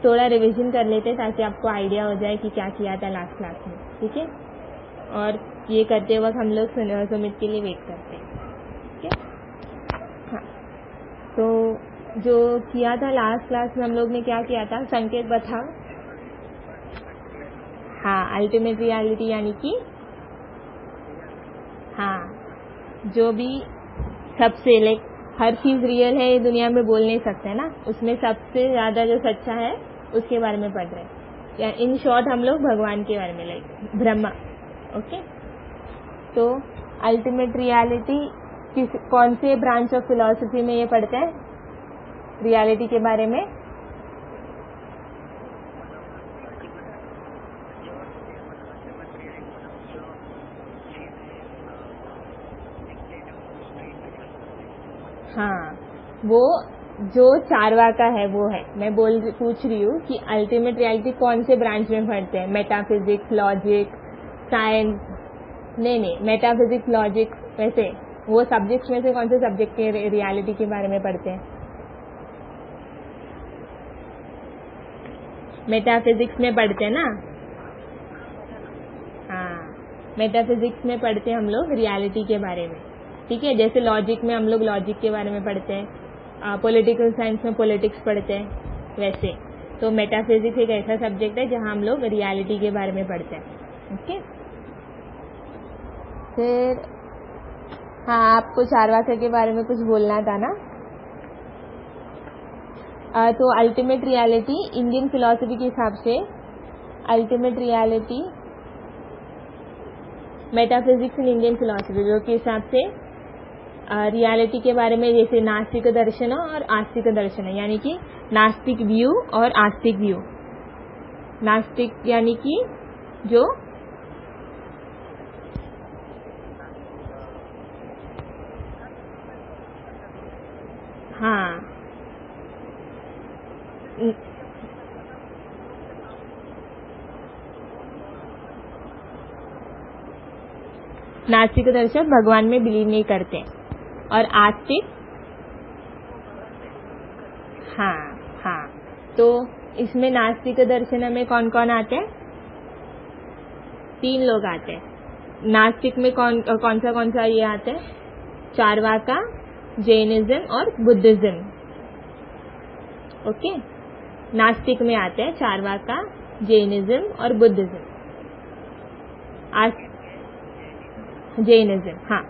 थोड़ा रिवीजन कर लेते हैं ताकि आपको आइडिया हो जाए कि क्या किया था लास्ट क्लास में, ठीक है। और ये करते वक्त हम लोग सुमित के लिए वेट करते हैं, ठीक है। हाँ, तो जो किया था लास्ट क्लास में हम लोग ने क्या किया था, संकेत बताओ। हाँ, अल्टीमेट रियलिटी यानी कि हाँ, जो भी सबसे लाइक हर चीज रियल है ये दुनिया में बोल नहीं सकते ना, उसमें सबसे ज्यादा जो सच्चा है उसके बारे में पढ़ रहे हैं, या इन शॉर्ट हम लोग भगवान के बारे में लाइक ब्रह्मा। ओके, तो अल्टीमेट रियलिटी कौन से ब्रांच ऑफ फिलॉसफी में ये पढ़ते हैं रियलिटी के बारे में? हाँ, वो जो चारवाका है वो है, मैं पूछ रही हूँ कि अल्टीमेट रियलिटी कौन से ब्रांच में पढ़ते हैं, मेटाफिजिक्स, लॉजिक, साइंस? नहीं, मेटाफिजिक्स, लॉजिक, वैसे वो सब्जेक्ट्स में से कौन से सब्जेक्ट के रियलिटी के बारे में पढ़ते हैं? मेटाफिजिक्स में पढ़ते हैं ना। हाँ, मेटाफिजिक्स में पढ़ते हैं हम लोग रियलिटी के बारे में, ठीक है। जैसे लॉजिक में हम लोग लॉजिक के बारे में पढ़ते हैं, पॉलिटिकल साइंस में पॉलिटिक्स पढ़ते हैं, वैसे तो मेटाफिजिक्स एक ऐसा सब्जेक्ट है जहाँ हम लोग रियलिटी के बारे में पढ़ते हैं, ओके। फिर हाँ, आपको चारवाका के बारे में कुछ बोलना था ना। तो अल्टीमेट रियलिटी इंडियन फिलॉसफी के हिसाब से ultimate reality metaphysics in Indian philosophy के हिसाब से रियलिटी के बारे में, जैसे नास्तिक दर्शन और आस्तिक दर्शन, यानी कि नास्तिक व्यू और आस्तिक व्यू। नास्तिक यानी कि जो हाँ नास्तिक दर्शक भगवान में बिलीव नहीं करते, और आस्तिक हाँ, तो इसमें नास्तिक दर्शन में कौन कौन आते हैं? 3 लोग आते हैं। नास्तिक में कौन सा ये आते हैं? चारवाका, जैनिज्म और बुद्धिज्म, ओके। नास्तिक में आते हैं चारवाका, जैनिज्म और बुद्धिज्म। जैनिज्म, हाँ।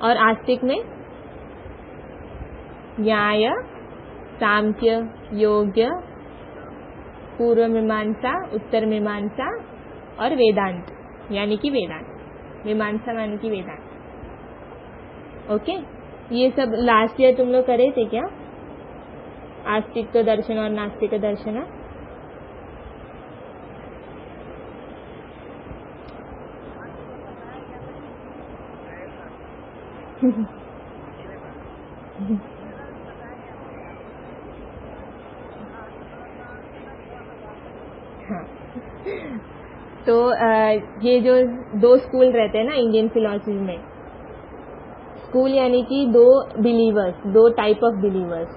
और आस्तिक में न्याय, सांख्य, योग, पूर्व मीमांसा, उत्तर मीमांसा और वेदांत यानी कि वेदांत। मीमांसा यानी कि वेदांत, ओके। ये सब लास्ट ईयर तुम लोग करे थे क्या? आस्तिक दर्शन और नास्तिक दर्शन। हाँ, तो ये जो 2 स्कूल रहते हैं ना इंडियन फिलॉसफी में, स्कूल यानी कि 2 बिलीवर्स, 2 टाइप ऑफ बिलीवर्स,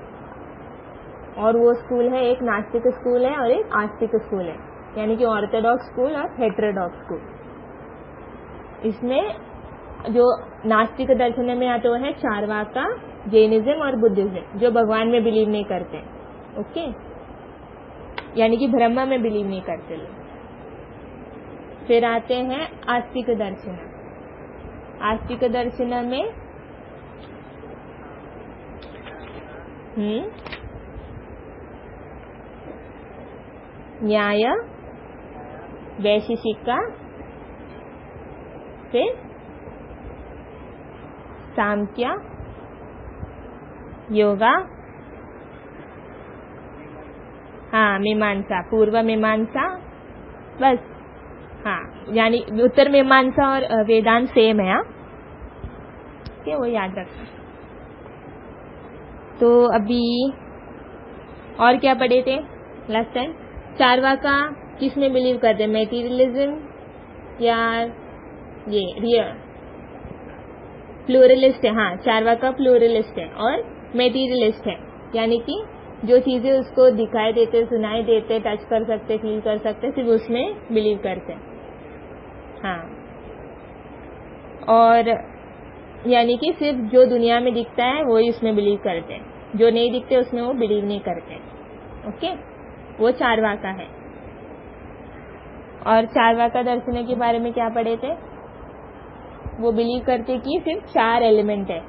और वो स्कूल है, एक नास्तिक स्कूल है और एक आस्तिक स्कूल है, यानी कि ऑर्थोडॉक्स स्कूल और हेटेरोडॉक्स स्कूल। इसमें जो नास्तिक दर्शन में आते हैं चारवाका, जैनिज्म और बुद्धिज्म, जो भगवान में बिलीव नहीं करते, ओके, यानी कि ब्रह्मा में बिलीव नहीं करते लोग। फिर आते हैं आस्तिक दर्शन। आस्तिक दर्शन में न्याय, वैशेषिका, फिर सांख्य, योगा, हाँ, मीमांसा, पूर्व मीमांसा, बस। हाँ, यानी उत्तर मीमांसा और वेदांत सेम है, क्या वो याद रखना। तो अभी और क्या पढ़े थे लास्ट टाइम? चारवाका किस में बिलीव करते हैं? मेटीरियलिज्म या ये रियल प्लूरलिस्ट है? हाँ, चारवाका प्लूरलिस्ट है और मेटीरियलिस्ट है, यानी कि जो चीज़ें उसको दिखाई देते, सुनाई देते, टच कर सकते, फील कर सकते, सिर्फ उसमें बिलीव करते हैं। हाँ, और यानी कि सिर्फ जो दुनिया में दिखता है वही उसमें बिलीव करते हैं, जो नहीं दिखते उसमें वो बिलीव नहीं करते। ओके, वो चारवाका है। और चारवाका दर्शन के बारे में क्या पढ़े थे? वो बिलीव करते कि सिर्फ 4 एलिमेंट है,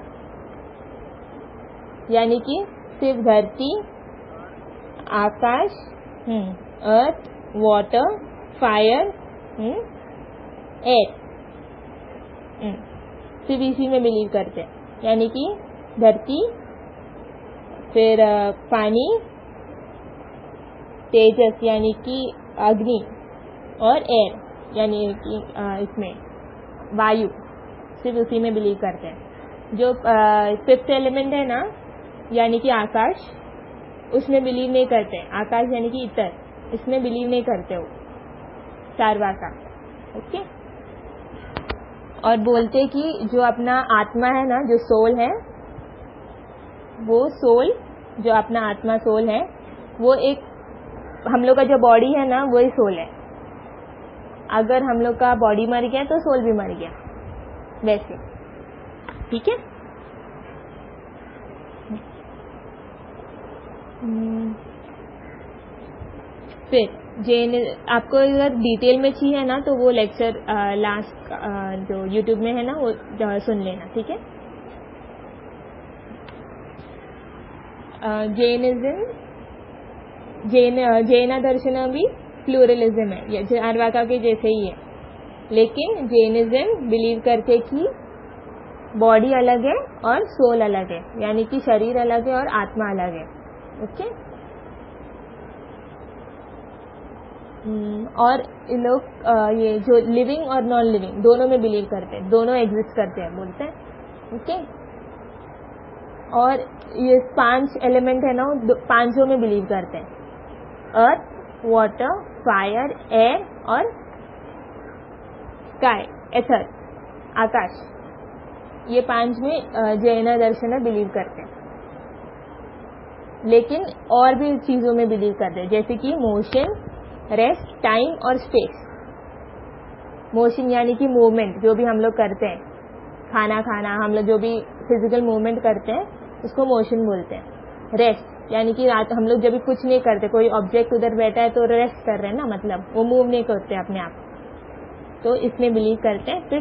यानी कि सिर्फ धरती, आकाश, अर्थ, वाटर, फायर, एयर, सिर्फ इसी में बिलीव करते हैं। यानी कि धरती, फिर पानी, तेजस यानी कि अग्नि, और एयर यानी कि इसमें वायु, सिर्फ उसी में बिलीव करते हैं। जो 5th एलिमेंट है ना, यानी कि आकाश, उसमें बिलीव नहीं करते। आकाश यानी कि इतर, इसमें बिलीव नहीं करते वो चारवाका। ओके, और बोलते कि जो अपना आत्मा है ना, जो सोल है, वो सोल, जो अपना आत्मा सोल है, वो एक हम लोग का जो बॉडी है ना, वही सोल है। अगर हम लोग का बॉडी मर गया तो सोल भी मर गया, वैसे। ठीक है। फिर जैन, आपको अगर डिटेल में चाहिए ना तो वो लेक्चर लास्ट जो यूट्यूब में है ना वो सुन लेना। ठीक है। जैन दर्शन भी प्लूरलिज्म है, ये चारवाका के जैसे ही है, लेकिन जैनिज्म बिलीव करते कि बॉडी अलग है और सोल अलग है, यानी कि शरीर अलग है और आत्मा अलग है। ओके। और लोग ये जो लिविंग और नॉन लिविंग दोनों में बिलीव करते हैं, दोनों एग्जिस्ट करते हैं, बोलते हैं। ओके। और ये 5 एलिमेंट है ना, 5 में बिलीव करते हैं, अर्थ, वाटर, फायर, एयर और स्काई, एथर, आकाश। ये 5 में जैन दर्शन बिलीव करते हैं, लेकिन और भी चीजों में बिलीव करते हैं, जैसे कि मोशन, रेस्ट, टाइम और स्पेस। मोशन यानी कि मूवमेंट, जो भी हम लोग करते हैं, खाना खाना, हम लोग जो भी फिजिकल मूवमेंट करते हैं उसको मोशन बोलते हैं। रेस्ट यानी कि रात हम लोग जब भी कुछ नहीं करते, कोई ऑब्जेक्ट उधर बैठा है तो रेस्ट कर रहे हैं ना, मतलब वो मूव नहीं करते अपने आप, तो इसमें बिलीव करते हैं। फिर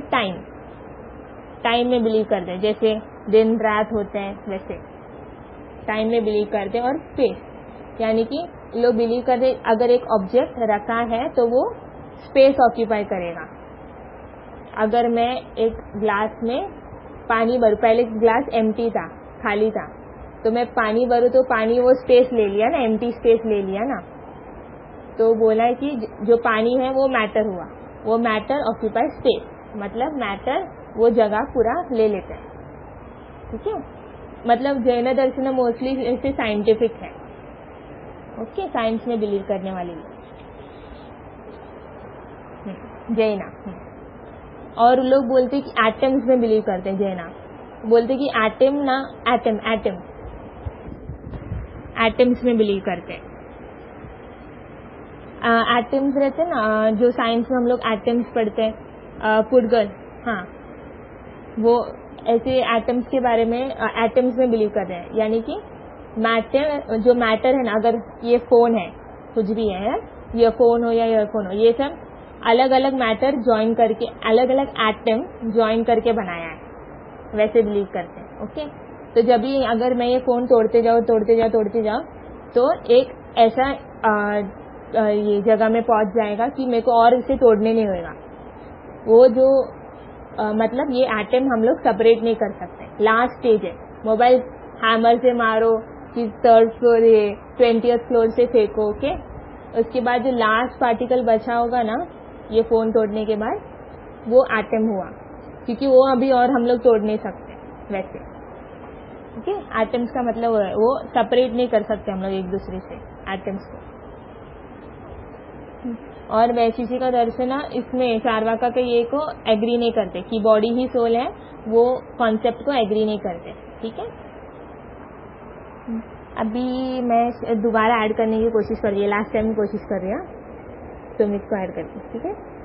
टाइम में बिलीव करते हैं, जैसे दिन रात होते हैं वैसे टाइम में बिलीव करते हैं। और स्पेस यानी कि लोग बिलीव करते हैं अगर एक ऑब्जेक्ट रखा है तो वो स्पेस ऑक्यूपाई करेगा। अगर मैं एक ग्लास में पानी भरूं, पहले ग्लास एम्प्टी था, खाली था, तो मैं पानी भरूं तो पानी वो स्पेस ले लिया ना, एम्प्टी स्पेस ले लिया ना, तो बोला है कि जो पानी है वो मैटर हुआ, वो मैटर ऑक्यूपाई स्पेस, मतलब मैटर वो जगह पूरा ले लेते हैं। ठीक है। मतलब जैन दर्शन मोस्टली ऐसे साइंटिफिक है। ओके, साइंस में बिलीव करने वाले जैना। और लोग बोलते हैं कि एटम्स में बिलीव करते हैं, जैना बोलते हैं कि एटम्स में बिलीव करते हैं। एटम्स रहते हैं ना, जो साइंस में हम लोग एटम्स पढ़ते हैं, पुर्गल, हाँ, वो ऐसे एटम्स के बारे में एटम्स में बिलीव कर रहे हैं, यानी कि मैटर, जो मैटर है ना, अगर ये फोन है, कुछ भी है, ये फोन हो या ईयरफोन हो, ये सब अलग अलग मैटर ज्वाइन करके, अलग अलग एटम ज्वाइन करके बनाया है, वैसे बिलीव करते हैं। ओके। तो जब भी अगर मैं ये फोन तोड़ते जाऊँ तो एक ऐसा ये जगह में पहुंच जाएगा कि मेरे को और इसे तोड़ने नहीं होगा। वो जो मतलब ये एटम हम लोग सेपरेट नहीं कर सकते। लास्ट स्टेज है, मोबाइल हैमर से मारो कि 3rd फ्लोर, 20th फ्लोर से फेंको। ओके। उसके बाद जो लास्ट पार्टिकल बचा होगा ना, ये फोन तोड़ने के बाद, वो एटम हुआ, क्योंकि वो अभी और हम लोग तोड़ नहीं सकते वैसे। ओके। एटम्स का मतलब वो सेपरेट नहीं कर सकते हम लोग एक दूसरे से एटम्स को। और वैशिष्टि का दर्शन इसमें चारवाका के ये को एग्री नहीं करते कि बॉडी ही सोल है, वो कॉन्सेप्ट को एग्री नहीं करते। ठीक है। अभी मैं दोबारा ऐड करने की कोशिश कर रही है, लास्ट टाइम कोशिश कर रही हूँ, तो मैं इसको ऐड करती हूँ, ठीक है।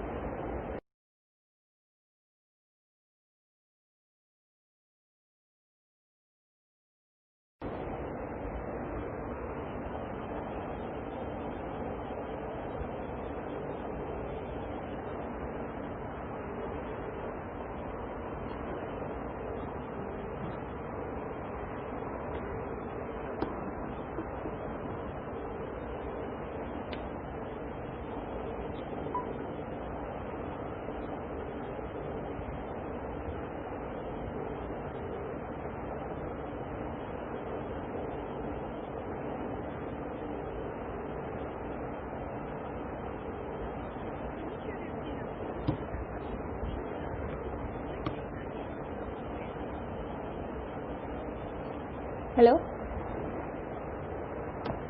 हेलो,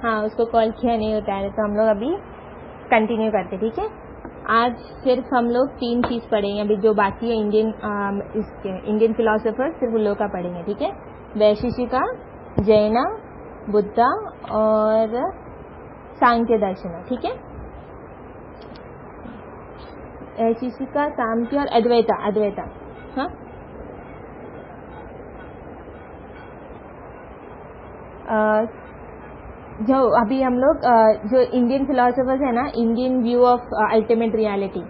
हाँ उसको कॉल किया नहीं होता है, तो हम लोग अभी कंटिन्यू करते, ठीक है। आज सिर्फ हम लोग 3 चीज़ पढ़ेंगे, अभी जो बाकी है इंडियन फिलोसोफर सिर्फ उन लोग का पढ़ेंगे, ठीक है। वैशेषिका, जैन, बुद्धा और सांख्य दर्शन, ठीक है। वैशेषिका, सांख्य और अद्वैता, हाँ। जो अभी हम लोग जो इंडियन फिलोसोफर्स है ना, Indian view of ultimate reality,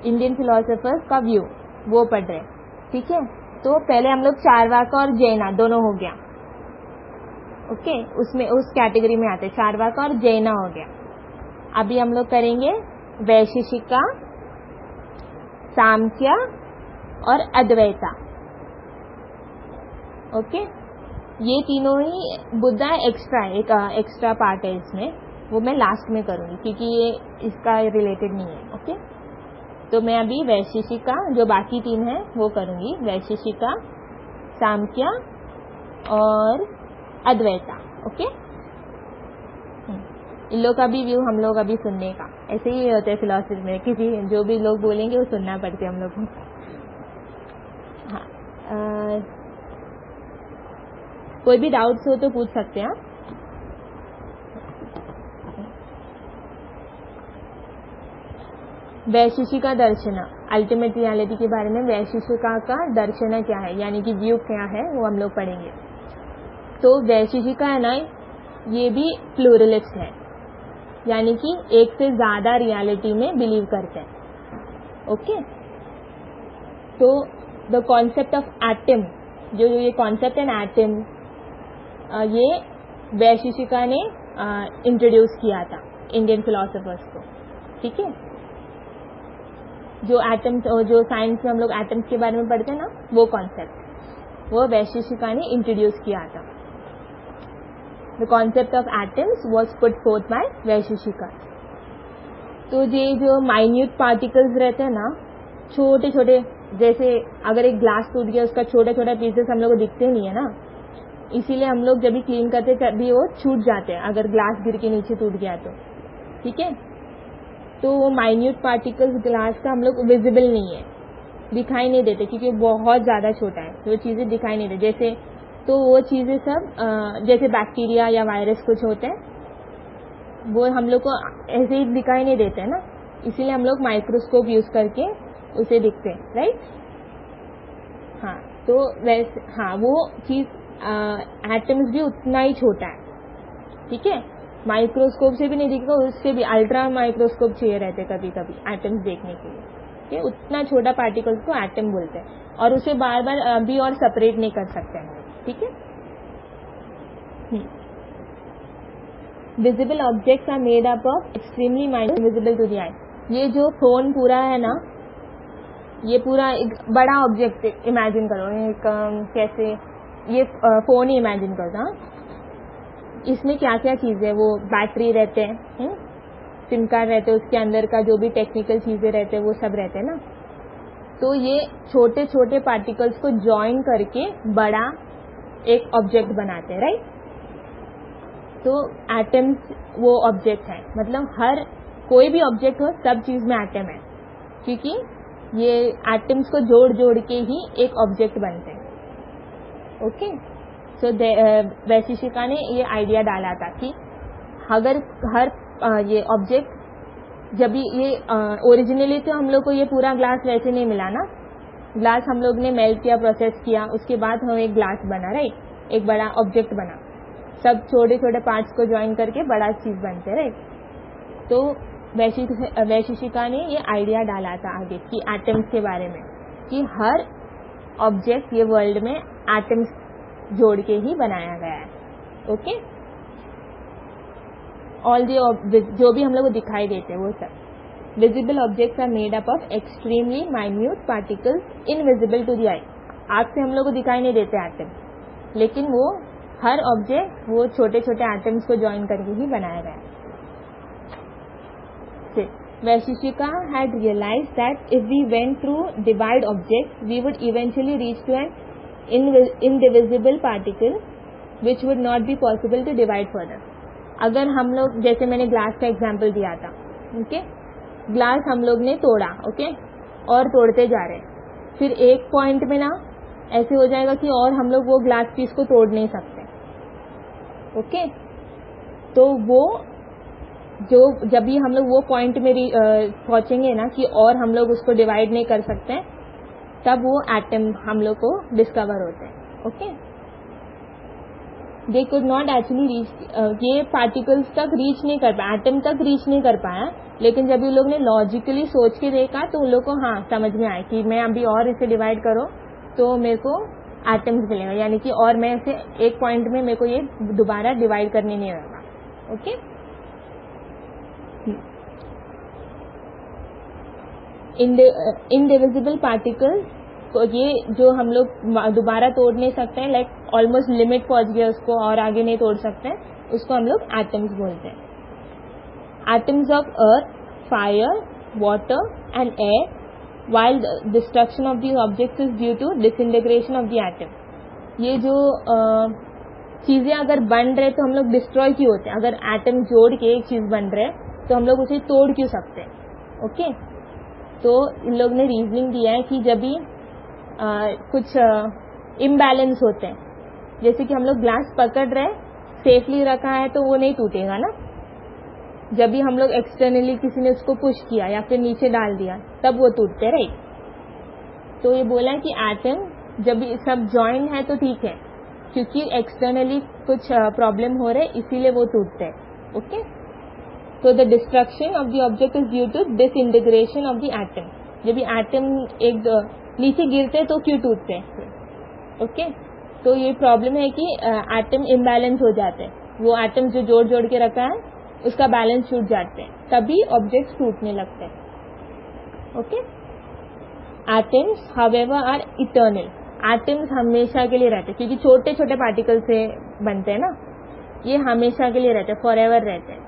Indian philosophers का व्यू वो पढ़ रहे, ठीक है। तो पहले हम लोग चारवाका और जैना दोनों हो गया, ओके, उसमें उस कैटेगरी में आते, चारवाका और जैना हो गया। अभी हम लोग करेंगे वैशेषिका, सांख्य और अद्वैता, ओके। ये तीनों ही बुद्धा एक्स्ट्रा, एक एक्स्ट्रा पार्ट है इसमें, वो मैं लास्ट में करूँगी क्योंकि ये इसका रिलेटेड नहीं है, ओके। तो मैं अभी वैशेषिका, जो बाकी 3 है वो करूँगी, वैशेषिका, सांख्य और अद्वैता, ओके। इन लोग का भी व्यू हम लोग अभी सुनने का, ऐसे ही होता है फिलॉसफी में, किसी जो भी लोग बोलेंगे वो सुनना पड़ते हम लोग को। हाँ, कोई भी डाउट्स हो तो पूछ सकते हैं। वैशेषिका दर्शन, अल्टीमेट रियलिटी के बारे में वैशेषिका का दर्शन क्या है, यानी कि व्यू क्या है, वो हम लोग पढ़ेंगे। तो वैशेषिका है ना, ये भी प्लूरलिस्ट है, यानी कि एक से ज्यादा रियलिटी में बिलीव करते हैं, ओके। तो द कॉन्सेप्ट ऑफ एटम, जो ये कॉन्सेप्ट है ना एटम, ये वैशेषिका ने इंट्रोड्यूस किया था इंडियन फिलोसोफर्स को, ठीक है। जो एटम्स, जो साइंस में हम लोग एटम्स के बारे में पढ़ते हैं ना, वो कॉन्सेप्ट वो वैशेषिका ने इंट्रोड्यूस किया था। The concept of atoms was put forth by Vaisheshika. तो ये जो माइन्यूट पार्टिकल्स रहते हैं ना, छोटे छोटे, जैसे अगर एक ग्लास टूट गया, उसका छोटा छोटा पीसेस हम लोग को दिखते नहीं है ना, इसीलिए हम लोग जब भी क्लीन करते हैं तभी वो छूट जाते हैं, अगर ग्लास गिर के नीचे टूट गया तो, ठीक है। तो वो माइन्यूट पार्टिकल्स ग्लास का हम लोग विजिबल नहीं है, दिखाई नहीं देते क्योंकि बहुत ज़्यादा छोटा है, तो वो चीज़ें दिखाई नहीं देती। जैसे तो वो चीज़ें सब जैसे बैक्टीरिया या वायरस कुछ होते हैं, वो हम लोग को ऐसे ही दिखाई नहीं देते हैं ना, इसीलिए हम लोग माइक्रोस्कोप यूज़ करके उसे दिखते हैं, राइट। हाँ, तो वैसे हाँ, वो चीज़ एटम्स भी उतना ही छोटा है, ठीक है। माइक्रोस्कोप से भी नहीं दिखेगा, उससे भी अल्ट्रा माइक्रोस्कोप चाहिए रहते कभी कभी एटम्स देखने के लिए, ठीक है। उतना छोटा पार्टिकल्स को एटम बोलते हैं, और उसे बार बार अभी और सेपरेट नहीं कर सकते हैं, ठीक है। Visible objects are made up of extremely minute visible to the eye. ये जो फोन पूरा है ना, ये पूरा एक बड़ा ऑब्जेक्ट इमेजिन करो, एक कैसे ये फोन ही इमेजिन करो, हाँ। इसमें क्या क्या चीज़ें, वो बैटरी रहते हैं, सिम कार्ड रहते हैं, उसके अंदर का जो भी टेक्निकल चीज़ें रहते हैं वो सब रहते हैं ना। तो ये छोटे छोटे पार्टिकल्स को जॉइन करके बड़ा एक ऑब्जेक्ट बनाते हैं, राइट। तो एटम्स वो ऑब्जेक्ट है, मतलब हर कोई भी ऑब्जेक्ट हो, सब चीज़ में एटम है, क्योंकि ये एटम्स को जोड़ जोड़ के ही एक ऑब्जेक्ट बनते हैं, ओके। सो वैशिष्टिका ने ये आइडिया डाला था कि अगर हर ये ऑब्जेक्ट, जब ये ओरिजिनली तो हम लोग को ये पूरा ग्लास वैसे नहीं मिला ना, ग्लास हम लोग ने मेल्ट किया, प्रोसेस किया, उसके बाद हमें एक ग्लास बना, राइट, एक बड़ा ऑब्जेक्ट बना, सब छोटे छोटे पार्ट्स को ज्वाइन करके बड़ा चीज बनते, राइट। तो वैशिष्टिका ने ये आइडिया डाला था आगे कि एटम्स के बारे में, कि हर ऑब्जेक्ट ये वर्ल्ड में एटम्स जोड़ के ही बनाया गया है। ओके, ऑल दी जो भी हम लोग को दिखाई देते हैं वो सब visible objects are made up of extremely minute particles invisible to the eye. आँख से हम लोग को दिखाई नहीं देते एटम, लेकिन वो हर ऑब्जेक्ट वो छोटे छोटे एटम्स को ज्वाइन करके ही बनाया गया है। Vaisheshika had realized that if we went through divide objects, we would eventually reach to an indivisible particle, which would not be possible to divide further. अगर हम लोग, जैसे मैंने ग्लास का एग्जाम्पल दिया था, ओके, ग्लास हम लोग ने तोड़ा, ओके, और तोड़ते जा रहे, फिर एक पॉइंट में ना ऐसे हो जाएगा कि और हम लोग वो ग्लास पीस को तोड़ नहीं सकते, ओके। तो वो जो जब भी हम लोग वो पॉइंट में पहुंचेंगे ना कि और हम लोग उसको डिवाइड नहीं कर सकते, तब वो एटम हम लोग को डिस्कवर होते हैं, okay. They could not actually reach, ये पार्टिकल्स तक रीच नहीं कर पाया, एटम तक रीच नहीं कर पाया, लेकिन जब ये लोग ने लॉजिकली सोच के देखा तो उन लोग को हाँ समझ में आया कि मैं अभी और इसे डिवाइड करो तो मेरे को एटम्स मिलेगा, यानी कि और मैं इसे एक पॉइंट में मेरे को ये दोबारा डिवाइड करने नहीं होगा, ओके। इनडिविजिबल पार्टिकल्स को ये जो हम लोग दोबारा तोड़ नहीं सकते हैं, लाइक ऑलमोस्ट लिमिट पहुंच गया उसको और आगे नहीं तोड़ सकते हैं, उसको हम लोग एटम्स बोलते हैं। Atoms of earth, fire, water and air, while the destruction of these objects is due to disintegration of the atom. ये जो चीजें अगर बन रहे तो हम लोग डिस्ट्रॉय क्यों होते हैं? अगर एटम जोड़ के एक चीज बन रहे तो हम लोग उसे तोड़ क्यों सकते हैं? ओके, तो इन लोग ने रीजनिंग दिया है कि जब भी कुछ इम्बैलेंस होते हैं, जैसे कि हम लोग ग्लास पकड़ रहे, सेफली रखा है तो वो नहीं टूटेगा ना, जब भी हम लोग एक्सटर्नली किसी ने उसको पुश किया या फिर नीचे डाल दिया तब वो टूटते, राइट। तो ये बोला कि एटम जब भी सब जॉइन है तो ठीक है, क्योंकि एक्सटर्नली कुछ प्रॉब्लम हो रहे इसीलिए वो टूटते हैं, ओके। तो the destruction of the object is due to disintegration of the atom. जब भी एटम एक नीचे गिरते तो क्यों टूटते हैं, ओके। तो ये प्रॉब्लम है कि एटम इम्बैलेंस हो जाते हैं, वो एटम जो जोड़ जोड़ के रखा है उसका बैलेंस छूट जाते हैं, तभी ऑब्जेक्ट्स टूटने लगते हैं, okay. Atoms however are eternal. Atoms हमेशा के लिए रहते हैं, क्योंकि छोटे छोटे पार्टिकल से बनते हैं ना, ये हमेशा के लिए रहते हैं, फॉर एवर रहते हैं।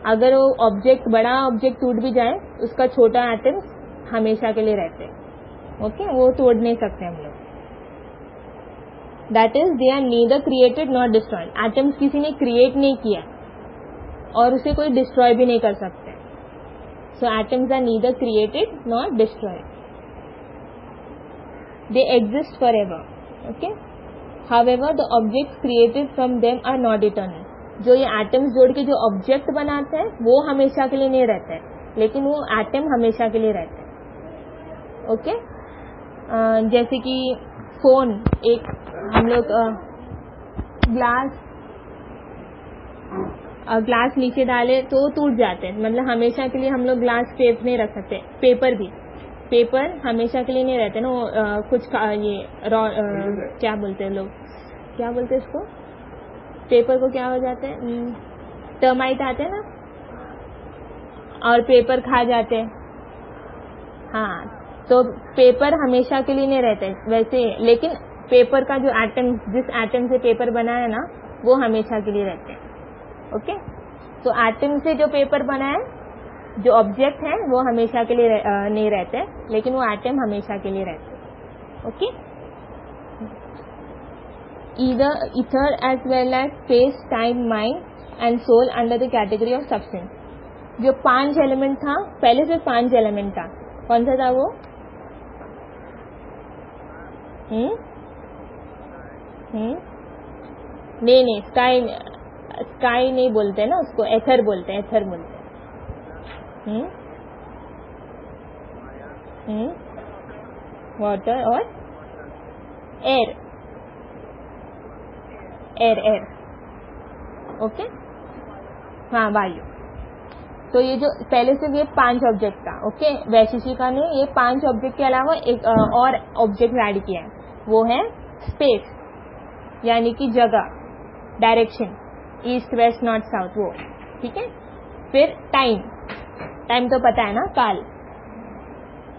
अगर वो ऑब्जेक्ट, बड़ा ऑब्जेक्ट टूट भी जाए, उसका छोटा एटम्स हमेशा के लिए रहते हैं, ओके, वो तोड़ नहीं सकते हम लोग। That is they are neither created not destroyed. Atoms किसी ने क्रिएट नहीं किया और उसे कोई डिस्ट्रॉय भी नहीं कर सकते। So atoms are neither created not destroyed, they exist forever, okay. However the objects created from them are not eternal. जो ये एटम्स जोड़ के जो ऑब्जेक्ट बनाते हैं वो हमेशा के लिए नहीं रहते हैं, लेकिन वो एटम हमेशा के लिए रहते हैं, ओके। जैसे कि फोन, एक हम लोग ग्लास नीचे डाले तो टूट जाते हैं, मतलब हमेशा के लिए हम लोग ग्लास सेफ नहीं रख सकते। पेपर भी, पेपर हमेशा के लिए नहीं रहते ना, कुछ ये क्या बोलते हैं लोग, क्या बोलते हैं इसको, पेपर को क्या हो जाते हैं, टर्माइट आते हैं ना, और पेपर खा जाते हैं। हाँ, तो पेपर हमेशा के लिए नहीं रहते वैसे, लेकिन पेपर का जो एटम, जिस एटम से पेपर बना है ना, वो हमेशा के लिए रहते हैं, ओके। तो एटम से जो पेपर बना है, जो ऑब्जेक्ट है, वो हमेशा के लिए नहीं रहते, लेकिन वो एटम हमेशा के लिए रहते हैं, okay. Either ether as well as space, time, mind and soul under the category of substance. जो 5 एलिमेंट था, पहले सिर्फ 5 एलिमेंट था, कौन सा था वो? नहीं, स्काई नहीं बोलते ना उसको, एथर बोलते हैं। वाटर और एयर। ओके, हाँ, वायु। तो ये जो पहले से ये 5 ऑब्जेक्ट था, ओके, वैशेषिका ने ये 5 ऑब्जेक्ट के अलावा एक और ऑब्जेक्ट ऐड किया है, वो है स्पेस, यानी कि जगह, direction, east west north south, वो, ठीक है। फिर टाइम तो पता है ना, काल।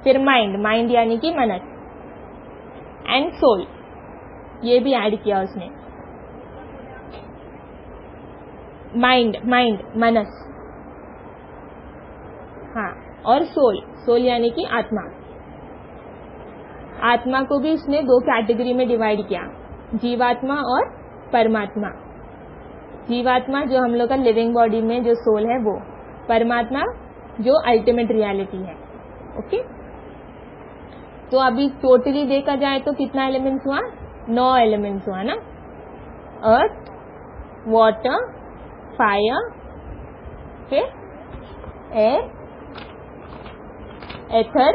फिर माइंड यानी कि मनस, एंड सोल, ये भी ऐड किया उसने। माइंड मनस, हाँ, और सोल यानी कि आत्मा को भी उसने 2 कैटेगरी में डिवाइड किया, जीवात्मा और परमात्मा। जीवात्मा जो हम लोग का लिविंग बॉडी में जो सोल है वो, परमात्मा जो अल्टीमेट रियलिटी है, ओके। तो अभी टोटली देखा जाए तो कितना एलिमेंट्स हुआ? 9 एलिमेंट्स हुआ ना, अर्थ, वाटर, फायर, फिर एयर, एथर,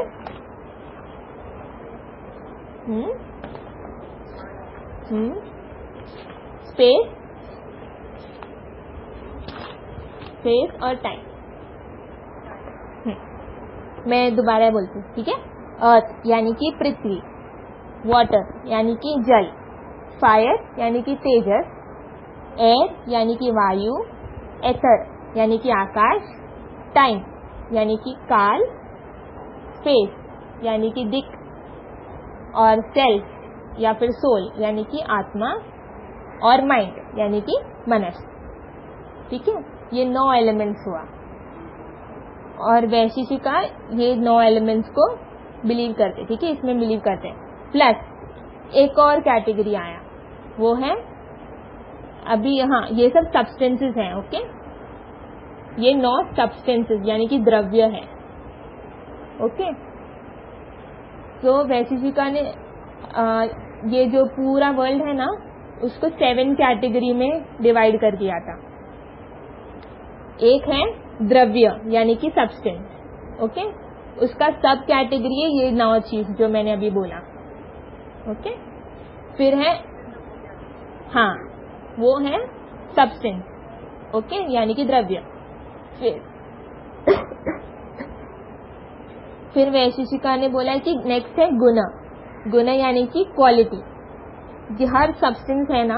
स्पेस और टाइम। मैं दोबारा बोलती हूँ, ठीक है। अर्थ यानी कि पृथ्वी, वाटर यानी कि जल, फायर यानी कि तेजस, एयर यानी कि वायु, एथर यानी कि आकाश, टाइम यानी कि काल, स्पेस यानी कि दिक्, और सेल्फ या फिर सोल यानी कि आत्मा, और माइंड यानी कि मनस, ठीक है। ये 9 एलिमेंट्स हुआ, और वैशेषिका ये 9 एलिमेंट्स को बिलीव करते, ठीक है, इसमें बिलीव करते हैं। प्लस एक और कैटेगरी आया, वो है अभी यहाँ, ये सब सब्सटेंसेस हैं, ओके। ये 9 सब्सटेंसेस यानी कि द्रव्य है, ओके। तो वैशेषिका ने ये जो पूरा वर्ल्ड है ना, उसको 7 कैटेगरी में डिवाइड कर दिया था। एक है द्रव्य यानी कि सब्सटेंस, ओके, उसका सब कैटेगरी है ये 9 चीज जो मैंने अभी बोला, ओके। फिर है, हाँ, वो है सब्सटेंस, ओके, यानी कि द्रव्य। फिर वैशेषिका ने बोला है कि नेक्स्ट है गुण यानी कि क्वालिटी। हर सब्सटेंस है ना,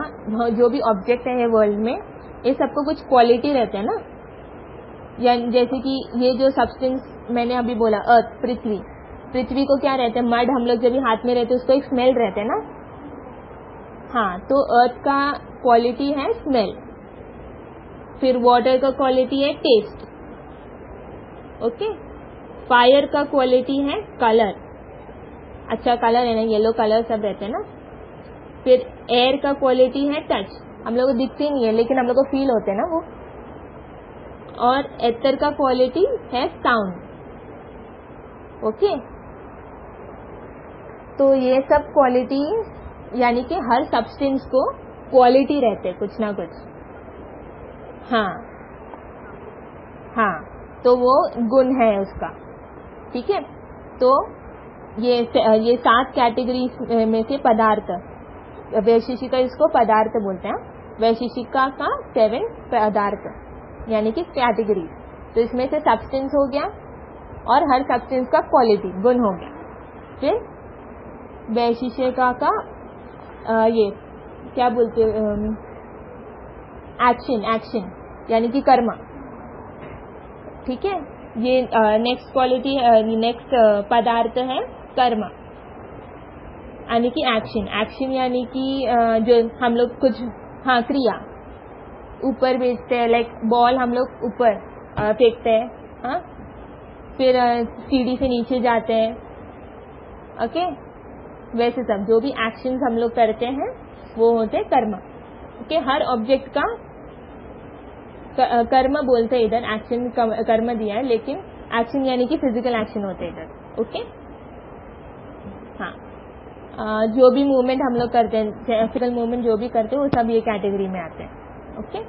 जो भी ऑब्जेक्ट है वर्ल्ड में, ये सबको कुछ क्वालिटी रहते हैं ना, या जैसे कि ये जो सब्सटेंस मैंने अभी बोला, अर्थ, पृथ्वी को क्या रहते हैं, मड, हम लोग जब भी हाथ में रहते हैं उसको एक स्मेल रहते हैं ना, हाँ, तो अर्थ का क्वालिटी है स्मेल। फिर वाटर का क्वालिटी है टेस्ट, ओके। फायर का क्वालिटी है कलर, अच्छा कलर है ना, येलो कलर सब रहते हैं ना। फिर एयर का क्वालिटी है टच, हम लोग को दिखते नहीं है लेकिन हम लोग को फील होते हैं ना वो। और एथर का क्वालिटी है साउंड, ओके। तो ये सब क्वालिटी यानी कि हर सब्सटेंस को क्वालिटी रहते कुछ ना कुछ, हाँ, तो वो गुण है उसका, ठीक है। तो ये 7 कैटेगरी में से पदार्थ, वैशेषिका इसको पदार्थ बोलते हैं, वैशेषिका का 7 पदार्थ यानी कि कैटेगरी। तो इसमें से सब्सटेंस हो गया और हर सब्सटेंस का क्वालिटी गुण हो गया। फिर वैशेषिका का ये क्या बोलते, एक्शन यानी कि कर्म, ठीक है। ये नेक्स्ट क्वालिटी, नेक्स्ट पदार्थ है कर्म यानी कि एक्शन यानी कि जो हम लोग कुछ, हाँ, क्रिया, ऊपर भेजते हैं, लाइक बॉल हम लोग ऊपर फेंकते हैं, हाँ, फिर सीढ़ी से नीचे जाते हैं, ओके। वैसे सब जो भी एक्शंस हम लोग करते हैं वो होते हैं कर्म, ओके। हर ऑब्जेक्ट का कर्म बोलते हैं इधर, एक्शन कर्म दिया है, लेकिन एक्शन यानी कि फिजिकल एक्शन होते हैं इधर, ओके, हाँ। जो भी मूवमेंट हम लोग करते हैं, फिजिकल मूवमेंट जो भी करते हैं वो सब ये कैटेगरी में आते हैं। ओके,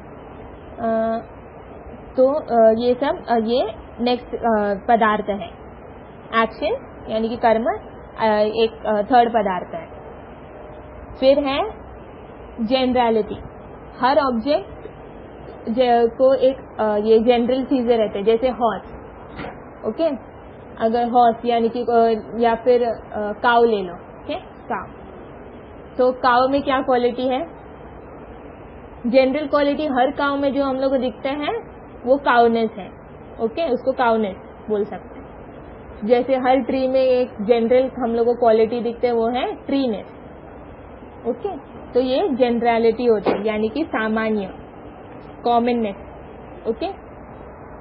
तो ये सब ये नेक्स्ट पदार्थ है। एक्शन यानी कि कर्म एक थर्ड पदार्थ है। फिर है जनरलिटी। हर ऑब्जेक्ट को एक ये जनरल चीजें रहते हैं, जैसे हॉर्स। ओके, अगर हॉर्स यानी कि या फिर काऊ ले लो। ओके, काऊ, तो काऊ में क्या क्वालिटी है? जनरल क्वालिटी हर काऊ में जो हम लोग को दिखते हैं वो काउनेस है। ओके, उसको काउनेस बोल सकते हैं। जैसे हर ट्री में एक जनरल हम लोग को क्वालिटी दिखते हैं वो है ट्रीनेस। ओके, तो ये जनरलिटी होती है यानी कि सामान्य, कॉमननेस। ओके,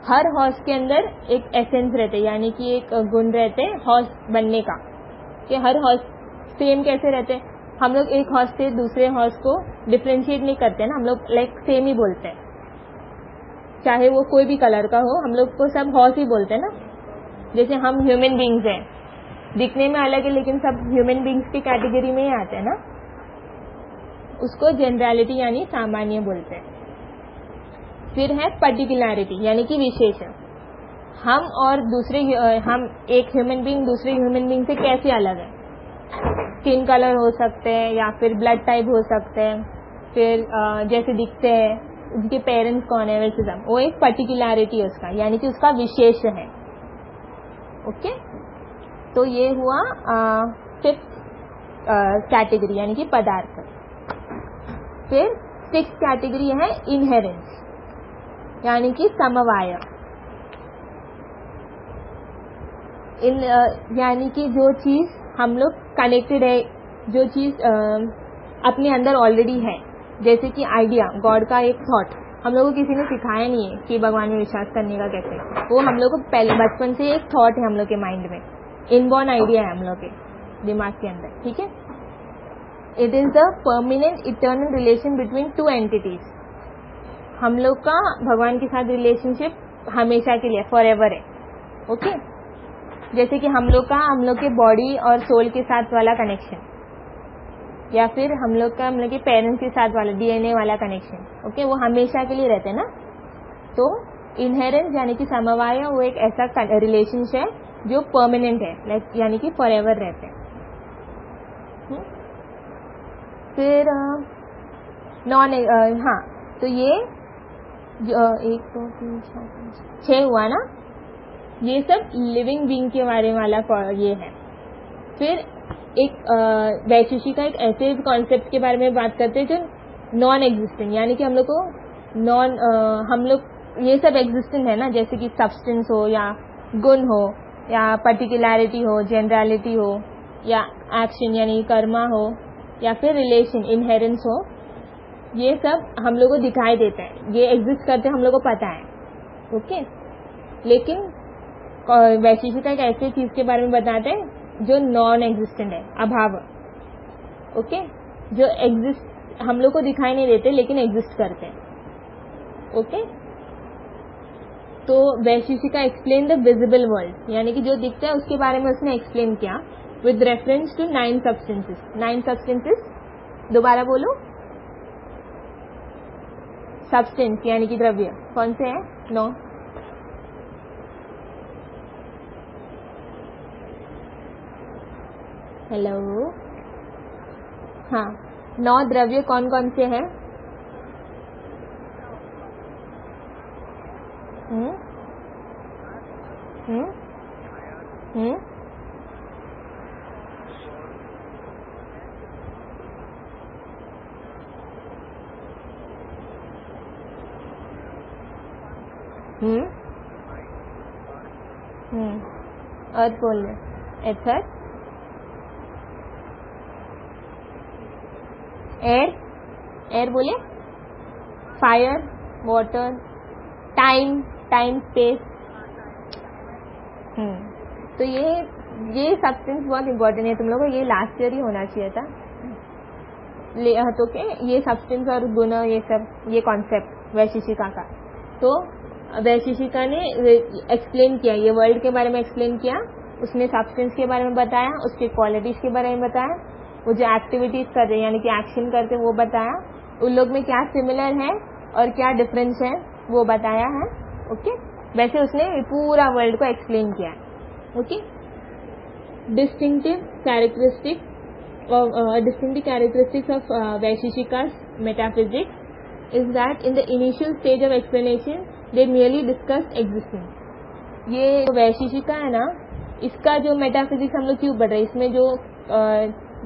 हर हॉर्स के अंदर एक एसेंस रहते यानी कि एक गुण रहते हॉर्स बनने का, कि हर हॉर्स सेम कैसे रहते हैं। हम लोग एक हॉर्स से दूसरे हॉर्स को डिफ्रेंशिएट नहीं करते ना, हम लोग लाइक सेम ही बोलते हैं, चाहे वो कोई भी कलर का हो, हम लोग को सब हॉर्स ही बोलते हैं ना। जैसे हम ह्यूमन बींग्स हैं, दिखने में अलग है लेकिन सब ह्यूमन बींग्स की कैटेगरी में ही आते हैं ना, उसको जनरलिटी यानी सामान्य बोलते हैं। फिर है पर्टिकुलरिटी यानी कि विशेषण। हम और दूसरे हम एक ह्यूमन बींग दूसरे ह्यूमन बींग से कैसे अलग है? स्किन कलर हो सकते हैं या फिर ब्लड टाइप हो सकते हैं, फिर जैसे दिखते हैं, उनके पेरेंट्स कौन है, वैसे सब, वो एक पर्टिकुलरिटी है उसका, यानी कि उसका विशेष है। ओके, तो ये हुआ फिफ्थ कैटेगरी यानी कि पदार्थ। फिर सिक्स्थ कैटेगरी है इनहेरेंस यानी कि समवाय। यानी कि जो चीज हम लोग कनेक्टेड है, जो चीज अपने अंदर ऑलरेडी है, जैसे कि आइडिया, गॉड का एक थॉट, हम लोगों को किसी ने सिखाया नहीं है कि भगवान में विश्वास करने का कैसे, वो हम लोग को पहले बचपन से एक थॉट है हम लोग के माइंड में, इनबॉर्न आइडिया है हम लोग के दिमाग के अंदर। ठीक है, it is the permanent eternal relation between two entities. हम लोग का भगवान के साथ रिलेशनशिप हमेशा के लिए, फॉर एवर है। ओके, जैसे कि हम लोग के बॉडी और सोल के साथ वाला कनेक्शन, या फिर हम लोग के पेरेंट्स के साथ वाला डीएनए वाला कनेक्शन। ओके, वो हमेशा के लिए रहते हैं ना। तो इनहेरेंस यानी कि समवाय, वो एक ऐसा रिलेशनशिप है जो परमानेंट है, लाइक यानी कि फॉर एवर रहते हैं। फिर नॉन हाँ, तो ये जो 1 2 3 4 5 6 हुआ ना, ये सब लिविंग बीइंग के बारे में वाला ये है। फिर एक वैशेषिक का एक ऐसे कॉन्सेप्ट के बारे में बात करते हैं जो नॉन एग्जिस्टेंट, यानी कि हम लोग को हम लोग ये सब एग्जिस्टेंट है ना, जैसे कि सब्सटेंस हो या गुण हो या पर्टिकुलरिटी हो, जनरलिटी हो या एक्शन यानी कर्मा हो या फिर रिलेशन इनहेरेंस हो, ये सब हम लोग को दिखाई देता है, ये एग्जिस्ट करते हम लोग को पता है। ओके, लेकिन वैशेषिक एक ऐसी चीज के बारे में बताते हैं जो नॉन एग्जिस्टेंट है, अभाव। ओके, जो एग्जिस्ट हम लोग को दिखाई नहीं देते लेकिन एग्जिस्ट करते हैं। ओके, तो Vaisheshika explain the visible world, यानी कि जो दिखता है उसके बारे में उसने एक्सप्लेन किया with reference to 9 substances. 9 substances, दोबारा बोलो। सब्सटेंस यानी कि द्रव्य कौन से हैं? 9। हेलो, हाँ, 9 द्रव्य कौन कौन से हैं? हम्म हम्म हम्म हम्म अर्थ बोल रहे, एथर, एयर बोले, फायर, वाटर, टाइम स्पेस। तो ये सब्सटेंस बहुत इंपॉर्टेंट है, तुम लोगों को ये लास्ट ईयर ही होना चाहिए था। तो क्या ये सब्सटेंस और गुण, ये सब, ये कॉन्सेप्ट वैशेषिका का, तो वैशेषिका ने एक्सप्लेन किया, ये वर्ल्ड के बारे में एक्सप्लेन किया, उसने सब्सटेंस के बारे में बताया, उसके क्वालिटीज के बारे में बताया, वो जो एक्टिविटीज कर रहे हैं यानी कि एक्शन करते हैं वो बताया, उन लोग में क्या सिमिलर है और क्या डिफरेंस है वो बताया है। ओके, वैसे उसने पूरा वर्ल्ड को एक्सप्लेन किया है। Okay, distinctive characteristics of Vaisheshika's metaphysics is that in the initial stage of explanation they merely discuss existence. ये वैशेषिका है ना, इसका जो मेटाफिजिक्स हम लोग क्यों पढ़ रहे हैं, इसमें जो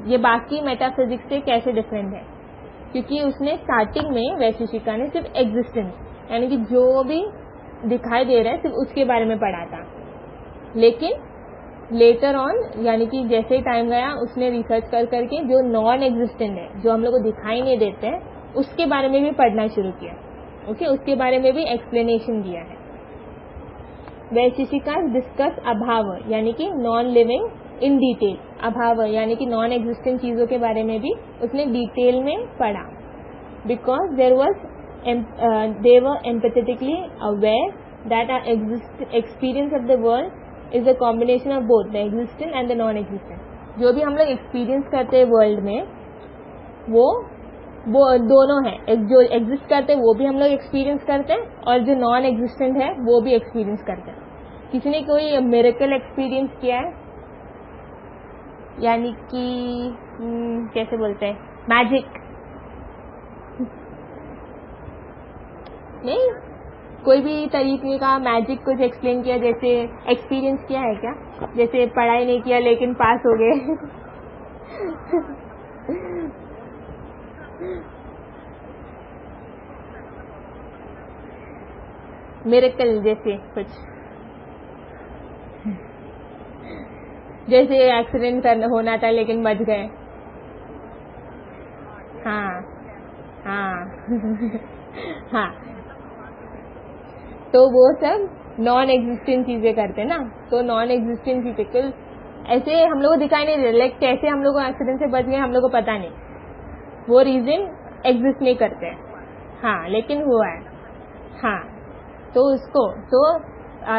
ये बाकी मेटाफिजिक्स से कैसे डिफरेंट है, क्योंकि उसने स्टार्टिंग में वैशेषिका ने सिर्फ एग्जिस्टेंस यानी कि जो भी दिखाई दे रहा है सिर्फ उसके बारे में पढ़ा था, लेकिन लेटर ऑन यानी कि जैसे टाइम गया उसने रिसर्च कर करके जो नॉन एग्जिस्टेंट है, जो हम लोग को दिखाई नहीं देते हैं, उसके बारे में भी पढ़ना शुरू किया। ओके, उसके बारे में भी एक्सप्लेनेशन दिया है। वैशेषिका डिस्कस अभाव यानी कि नॉन लिविंग इन डिटेल, अभाव यानी कि नॉन एग्जिस्टेंट चीजों के बारे में भी उसने डिटेल में पढ़ा, because they were empathetically aware that our experience of the world is a combination of both the existent and the non-existent। जो भी हम लोग एक्सपीरियंस करते हैं वर्ल्ड में वो दोनों है, जो एग्जिस्ट करते हैं वो भी हम लोग एक्सपीरियंस करते हैं और जो नॉन एग्जिस्टेंट है वो भी एक्सपीरियंस करते हैं। किसी ने कोई मिरेकल एक्सपीरियंस किया है, यानी कि कैसे बोलते हैं, मैजिक? नहीं, कोई भी तरीके का मैजिक कुछ एक्सप्लेन किया, जैसे एक्सपीरियंस किया है क्या? जैसे पढ़ाई नहीं किया लेकिन पास हो गए मिरेकल जैसे कुछ, जैसे एक्सीडेंट होना था लेकिन बच गए। हाँ हाँ हाँ, तो वो सब नॉन एग्जिस्टेंट चीजें करते हैं ना, तो नॉन एग्जिस्टेंट चीजें कुल ऐसे हम लोग को दिखाई नहीं दे, लाइक कैसे हम लोग को एक्सीडेंट से बच गए हम लोग को पता नहीं, वो रीजन एग्जिस्ट नहीं करते हैं। हाँ, लेकिन हुआ है। हाँ, तो उसको तो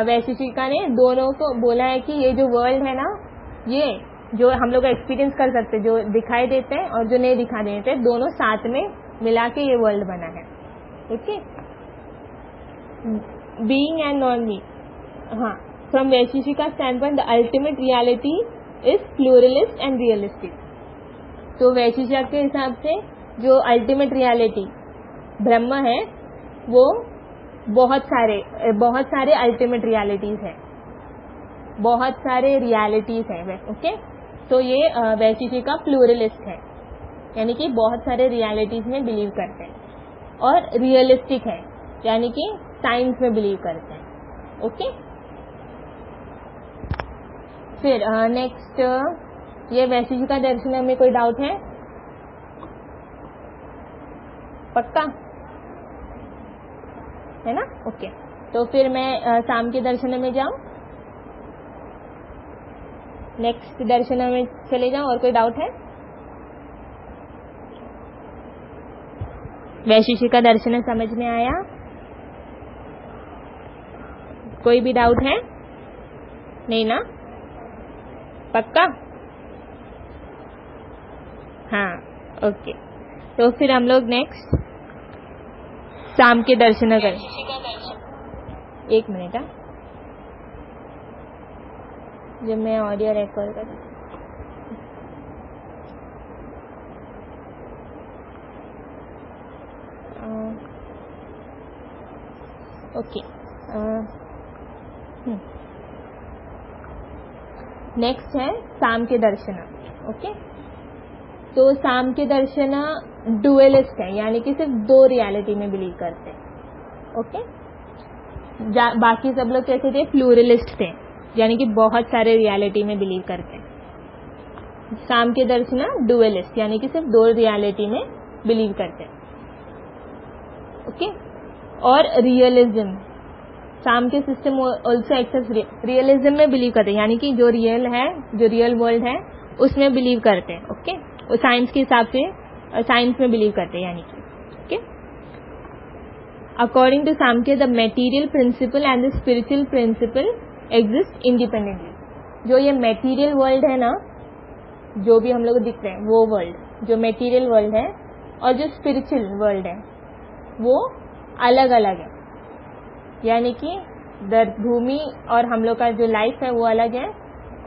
वैशेषिका ने दोनों को बोला है कि ये जो वर्ल्ड है ना, ये जो हम लोग एक्सपीरियंस कर सकते, जो दिखाई देते हैं और जो नहीं दिखाई देते, दोनों साथ में मिला के ये वर्ल्ड बना है। Okay, being and non being. हाँ, from Vaisheshika standpoint the ultimate reality is pluralist and realistic. तो वैशेषिका के हिसाब से जो अल्टीमेट रियलिटी ब्रह्म है वो बहुत सारे अल्टीमेट रियलिटीज है, बहुत सारे रियलिटीज है। ओके, तो ये वैशेषिका प्लूरलिस्ट है, यानी कि बहुत सारे रियलिटीज में बिलीव करते हैं, और रियलिस्टिक है यानी कि साइंस में बिलीव करते हैं। ओके, फिर नेक्स्ट ये वैशेषिका दर्शन में कोई डाउट है? पक्का है ना? ओके, तो फिर मैं शाम के दर्शन में जाऊं, नेक्स्ट दर्शन में चले जाऊं, और कोई डाउट है? वैशेषिका दर्शन समझ में आया? कोई भी डाउट है? नहीं ना? पक्का? हाँ, ओके, तो फिर हम लोग नेक्स्ट शाम के दर्शन करें। एक मिनट, जब मैं ऑडियो रिकॉर्ड कर ओके, नेक्स्ट है शाम के दर्शन। ओके, तो शाम के दर्शन डुअलिस्ट है, यानी कि सिर्फ दो रियलिटी में बिलीव करते हैं। ओके, बाकी सब लोग कैसे थे? प्लूरलिस्ट थे, यानी कि बहुत सारे रियलिटी में बिलीव करते हैं। शाम के दर्शन डुअलिस्ट यानी कि सिर्फ दो रियलिटी में बिलीव करते हैं। ओके, और रियलिज्म, शाम के सिस्टम ऑल्सो एक्सेप्ट रियलिज्म में बिलीव करते हैं, यानी कि जो रियल है, जो रियल वर्ल्ड है उसमें बिलीव करते हैं। ओके, वो साइंस के हिसाब से साइंस में बिलीव करते हैं, यानी कि okay, according to Samkhya the material principle and the spiritual principle exist independently. जो ये मेटीरियल वर्ल्ड है ना, जो भी हम लोग दिख रहे हैं वो वर्ल्ड, जो मेटीरियल वर्ल्ड है और जो स्पिरिचुअल वर्ल्ड है वो अलग अलग है। यानी कि भूमि और हम लोग का जो लाइफ है वो अलग है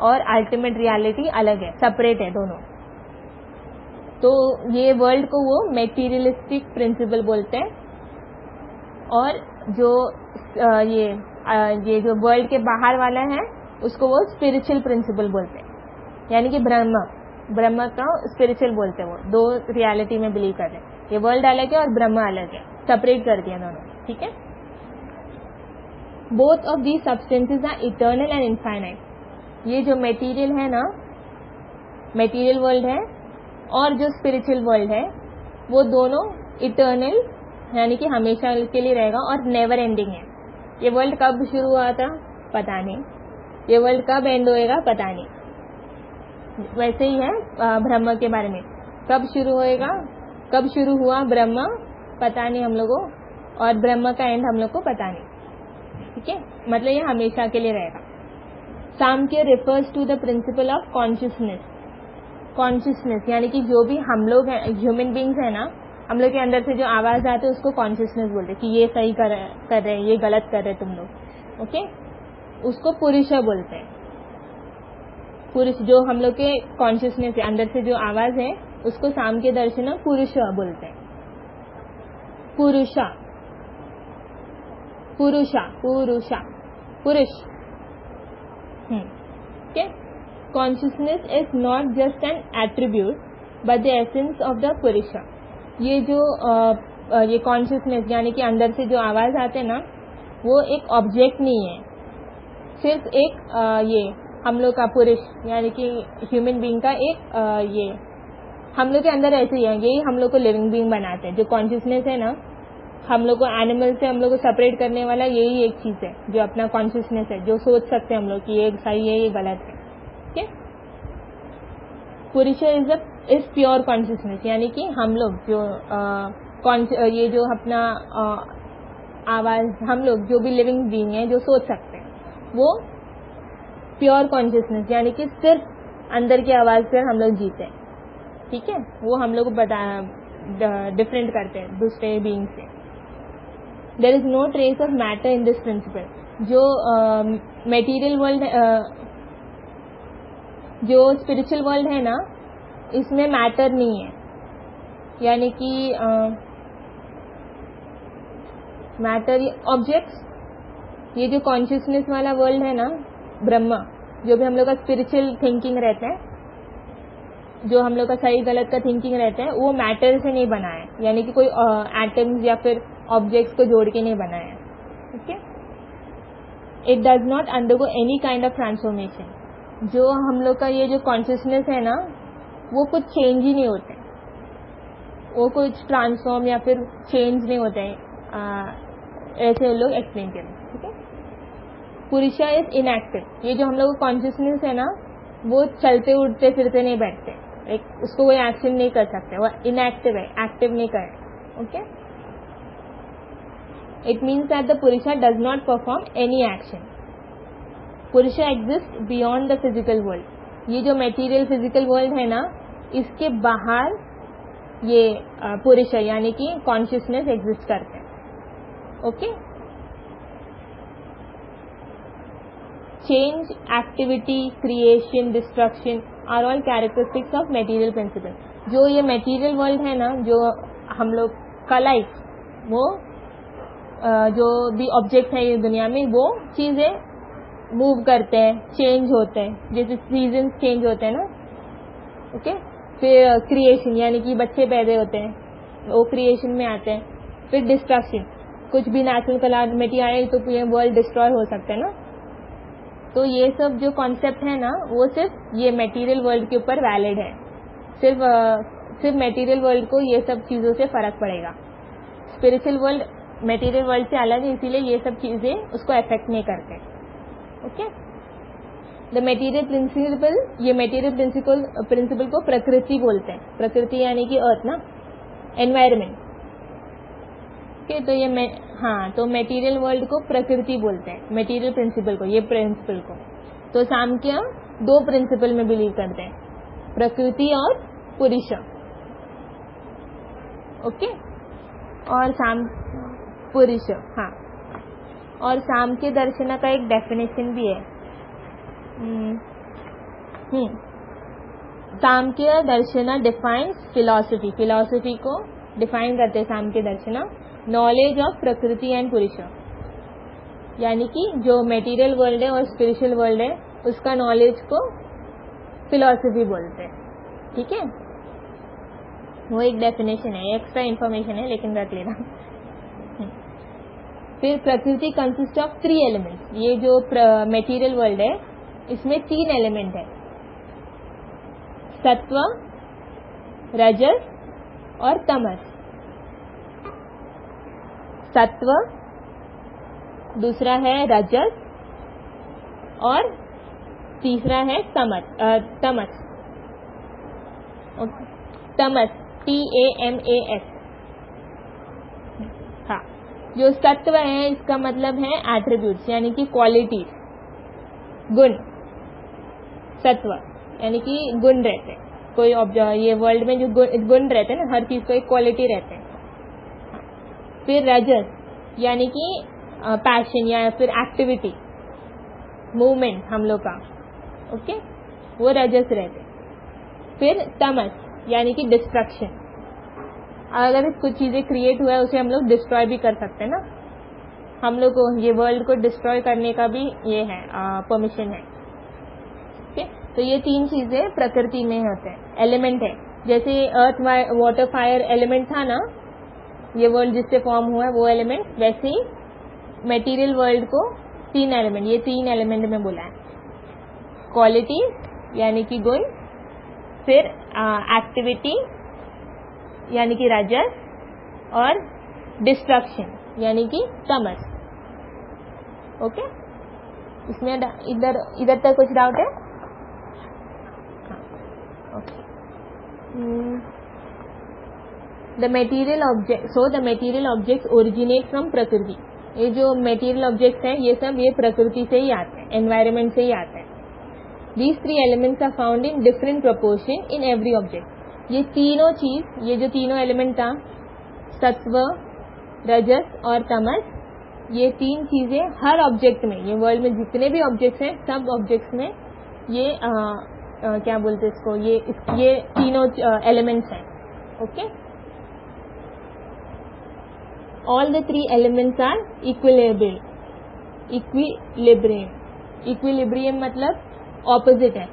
और अल्टीमेट रियलिटी अलग है, सेपरेट है दोनों। तो ये वर्ल्ड को वो मेटीरियलिस्टिक प्रिंसिपल बोलते हैं और जो ये जो वर्ल्ड के बाहर वाला है उसको वो स्पिरिचुअल प्रिंसिपल बोलते हैं। यानी कि ब्रह्म का स्पिरिचुअल बोलते हैं। वो दो रियलिटी में बिलीव कर रहे हैं, ये वर्ल्ड अलग है और ब्रह्म अलग है, सेपरेट कर दिया दोनों। ठीक है। Both of these substances are eternal and infinite. ये जो मेटीरियल है ना, मेटीरियल वर्ल्ड है और जो स्पिरिचुअल वर्ल्ड है वो दोनों इटर्नल यानी कि हमेशा के लिए रहेगा और नेवर एंडिंग है। ये वर्ल्ड कब शुरू हुआ था पता नहीं, ये वर्ल्ड कब एंड होएगा पता नहीं। वैसे ही है ब्रह्म के बारे में, कब शुरू होएगा, कब शुरू हुआ ब्रह्म पता नहीं हम लोगों, और ब्रह्म का एंड हम लोग को पता नहीं। ठीक है, मतलब ये हमेशा के लिए रहेगा। Samkhya refers to the principle of consciousness. Consciousness यानी कि जो भी हम लोग हैं, ह्यूमन बींग्स है ना, हम लोग के अंदर से जो आवाज आते है उसको कॉन्शियसनेस बोलते हैं कि ये सही कर रहे हैं, ये गलत कर रहे तुम लोग। ओके, उसको पुरुष बोलते हैं। पुरुष जो हम लोग के कॉन्शियसनेस है, अंदर से जो आवाज है उसको सांख्य दर्शन पुरुष बोलते हैं। पुरुषा पुरुषा पुरुषा पुरुष। Okay, consciousness is not just an attribute but the essence of the पुरुषा। ये जो ये कॉन्शियसनेस यानी कि अंदर से जो आवाज आते हैं ना वो एक ऑब्जेक्ट नहीं है, सिर्फ एक ये हम लोग का पुरुष यानी कि ह्यूमन बीइंग का एक ये हम लोग के अंदर ऐसे ही है। यही हम लोग को लिविंग बीइंग बनाते हैं। जो कॉन्शियसनेस है ना, हम लोग को एनिमल से हम लोग को सेपरेट करने वाला यही एक चीज है, जो अपना कॉन्शियसनेस है, जो सोच सकते हैं हम लोग कि ये सही है ये गलत है। ठीक है, पुरुष इज प्योर कॉन्शियसनेस यानी कि हम लोग जो ये जो अपना आवाज, हम लोग जो भी लिविंग बीइंग है जो सोच सकते हैं वो प्योर कॉन्शियसनेस यानी कि सिर्फ अंदर की आवाज से हम लोग जीते हैं। ठीक है, वो हम लोग को डिफरेंट करते हैं दूसरे बीइंग से। There is no trace of matter in this principle. जो मेटीरियल वर्ल्ड जो स्पिरिचुअल वर्ल्ड है ना, इसमें मैटर नहीं है। यानी कि मैटर ऑब्जेक्ट्स, ये जो कॉन्शियसनेस वाला वर्ल्ड है ना, ब्रह्म, जो भी हम लोग का स्पिरिचुअल थिंकिंग रहता है, जो हम लोग का सही गलत का थिंकिंग रहता है, वो मैटर से नहीं बना है। यानी कि कोई एटम्स या फिर ऑब्जेक्ट्स को जोड़ के नहीं बना है। Okay, it does not undergo any kind of transformation. जो हम लोग का ये जो कॉन्शियसनेस है ना, वो कुछ चेंज ही नहीं होते, वो कुछ ट्रांसफॉर्म या फिर चेंज नहीं होते हैं, ऐसे लोग एक्सप्लेन करें। ठीक है, पुरुषा इज इनएक्टिव। ये जो हम लोग कॉन्शियसनेस है ना, वो चलते उठते फिरते नहीं बैठते, उसको कोई एक्शन नहीं कर सकते, वो इनएक्टिव है, एक्टिव नहीं करे। Okay, it means that the purusha does not perform any action. Purusha exist beyond the physical world. ये जो मेटीरियल फिजिकल वर्ल्ड है ना, इसके बाहर ये पुरुष यानी कि कॉन्शियसनेस एग्जिस्ट करते हैं। Okay, change, activity, creation, destruction are all characteristics of material principle. जो ये मेटीरियल वर्ल्ड है ना, जो हम लोग का लाइफ, वो जो भी ऑब्जेक्ट है ये दुनिया में, वो चीजें मूव करते हैं, चेंज होते हैं, जैसे सीजन चेंज होते हैं ना। ओके, फिर क्रिएशन यानी कि बच्चे पैदा होते हैं, वो क्रिएशन में आते हैं। फिर डिस्ट्रक्शन, कुछ भी नेचुरल कैलामिटी आए तो ये वर्ल्ड डिस्ट्रॉय हो सकता है ना। तो ये सब जो कॉन्सेप्ट है ना, वो सिर्फ ये मटेरियल वर्ल्ड के ऊपर वैलिड है। सिर्फ मटेरियल वर्ल्ड को ये सब चीज़ों से फर्क पड़ेगा। स्पिरिचुअल वर्ल्ड मटेरियल वर्ल्ड से अलग है, इसीलिए ये सब चीज़ें उसको अफेक्ट नहीं करते। ओके, द मटेरियल प्रिंसिपल, ये मटेरियल प्रिंसिपल को प्रकृति बोलते हैं। प्रकृति यानी कि अर्थ ना, एनवायरमेंट। ओके, तो ये तो मटेरियल वर्ल्ड को प्रकृति बोलते हैं, मटेरियल प्रिंसिपल को, ये प्रिंसिपल को। तो सांख्य दो प्रिंसिपल में बिलीव करते हैं, प्रकृति और पुरुष। ओके, और पुरुष, हाँ। और सांख्य दर्शन का एक डेफिनेशन भी है। सांख्य दर्शन डिफाइंस फिलॉसफी, फिलॉसफी को डिफाइन करते हैं सांख्य दर्शन, नॉलेज ऑफ प्रकृति एंड पुरुष, यानी कि जो मेटीरियल वर्ल्ड है और स्पिरिचुअल वर्ल्ड है उसका नॉलेज को फिलॉसफी बोलते हैं। ठीक है, वो एक डेफिनेशन है, एक्स्ट्रा इंफॉर्मेशन है लेकिन रख लेना। फिर प्रकृति कंसिस्ट ऑफ 3 एलिमेंट्स, ये जो मेटीरियल वर्ल्ड है इसमें 3 एलिमेंट है, सत्व, रजस और तमस। सत्व, दूसरा है रजस और तीसरा है तमस। तमस TAMAS। हाँ, जो सत्व है इसका मतलब है एट्रीब्यूट्स, यानी कि क्वालिटीज, गुण। सत्व यानी कि गुण रहते हैं, कोई ये वर्ल्ड में जो गुण रहते हैं ना, हर चीज को एक क्वालिटी रहते हैं। फिर रजस यानी कि पैशन या फिर एक्टिविटी, मूवमेंट हम लोग का, ओके, वो रजस रहते। फिर तमस यानी कि डिस्ट्रक्शन, अगर कुछ चीजें क्रिएट हुआ है उसे हम लोग डिस्ट्रॉय भी कर सकते हैं ना, हम लोग को ये वर्ल्ड को डिस्ट्रॉय करने का भी ये है परमिशन है। ओके, तो ये 3 चीजें प्रकृति में होते हैं, एलिमेंट है। जैसे अर्थ, वाटर, फायर एलिमेंट था ना, ये वर्ल्ड जिससे फॉर्म हुआ है वो एलिमेंट, वैसे ही मटेरियल वर्ल्ड को 3 एलिमेंट, ये 3 एलिमेंट में बोला है। क्वालिटी यानी कि गुण, फिर एक्टिविटी यानी कि रजस, और डिस्ट्रक्शन यानी कि तमस। ओके, इसमें इधर तक कुछ डाउट है? Okay, the material object, so the material objects originate from प्रकृति। ये जो मटेरियल ऑब्जेक्ट्स हैं ये सब ये प्रकृति से ही आते हैं, एनवायरनमेंट से ही आते हैं। These 3 elements are found in different proportion in every object। ये तीनों चीज, ये जो तीनों एलिमेंट था, सत्व, रजस और तमस, ये 3 चीजें हर ऑब्जेक्ट में, ये वर्ल्ड में जितने भी ऑब्जेक्ट्स हैं सब ऑब्जेक्ट्स में ये क्या बोलते हैं इसको, ये तीनों एलिमेंट्स हैं। Okay, all the 3 elements are equilibrium. Equilibrium मतलब ऑपोजिट है,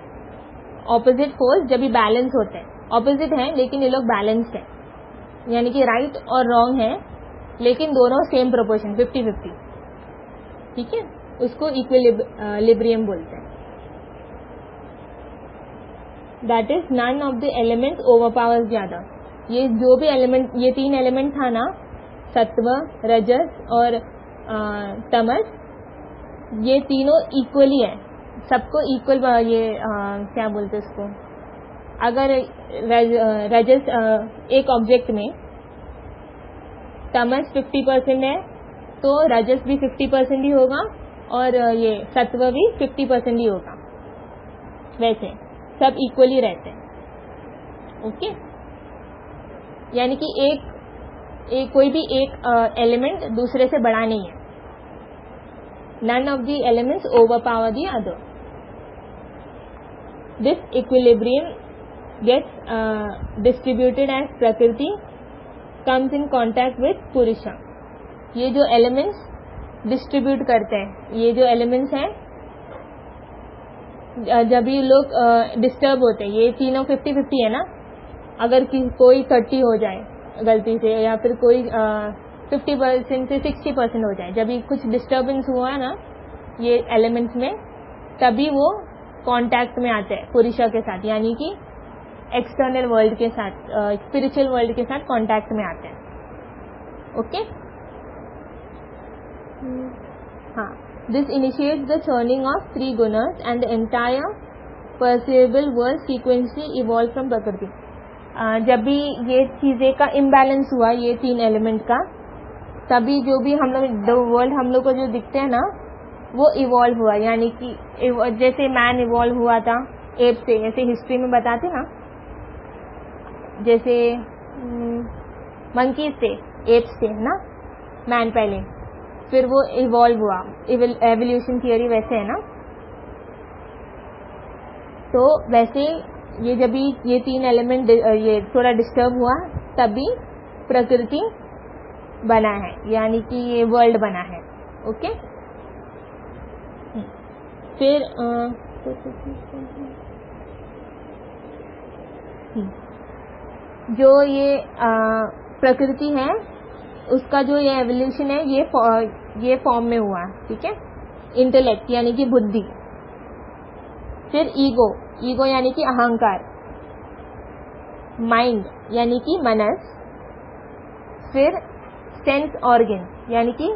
ऑपोजिट फोर्स जब भी बैलेंस होते हैं, ऑपोजिट है लेकिन ये लोग बैलेंस्ड है, यानी कि राइट और रॉन्ग है लेकिन दोनों सेम प्रोपोर्शन 50-50। ठीक है, उसको इक्विलिब्रियम बोलते हैं। That is none of the element overpowers the other. ये जो भी एलिमेंट, ये 3 एलिमेंट था ना, सत्व, रजस और तमस, ये तीनों इक्वली है, सबको इक्वल, ये क्या बोलते हैं इसको, अगर रजस एक ऑब्जेक्ट में तमस 50% है तो रजस भी 50% ही होगा और ये सत्व भी 50% ही होगा, वैसे सब इक्वली रहते हैं। ओके, यानी कि कोई भी एक एलिमेंट दूसरे से बड़ा नहीं है। None of the elements overpower the other. This equilibrium gets distributed as Prakriti comes in contact with Purusha। ये जो elements डिस्ट्रीब्यूट करते हैं, ये जो elements हैं जब ये लोग डिस्टर्ब होते हैं, ये तीनों 50-50 है ना, अगर कोई 30 हो जाए गलती से या फिर कोई 50% से 60% हो जाए, जब भी कुछ डिस्टर्बेंस हुआ है ना ये एलिमेंट्स में, तभी वो कांटेक्ट में आते हैं पुरुषा के साथ, यानी कि एक्सटर्नल वर्ल्ड के साथ, स्पिरिचुअल वर्ल्ड के साथ कांटेक्ट में आते हैं। ओके, हाँ, this initiates the churning of 3 gunas and the entire perceivable world sequentially evolve from Prakriti. जब भी ये चीजें का इम्बैलेंस हुआ, ये 3 एलिमेंट का, तभी जो भी हम लोग वर्ल्ड हम लोग को जो दिखते हैं ना वो इवॉल्व हुआ, यानी कि जैसे मैन इवॉल्व हुआ था एप से, ऐसे हिस्ट्री में बताते ना, जैसे मंकीज से, एप्स से ना, मैन पहले, फिर वो इवॉल्व हुआ, एवोल्यूशन थियरी वैसे है ना। तो वैसे ये जब भी ये 3 एलिमेंट ये थोड़ा डिस्टर्ब हुआ तभी प्रकृति बना है, यानी कि ये वर्ल्ड बना है। ओके, फिर जो ये प्रकृति है उसका जो ये एवोल्यूशन है ये फॉर्म में हुआ, ठीक है। इंटेलेक्ट यानी कि बुद्धि, फिर ईगो यानी कि अहंकार, माइंड यानी कि मनस, फिर सेंस ऑर्गन यानी कि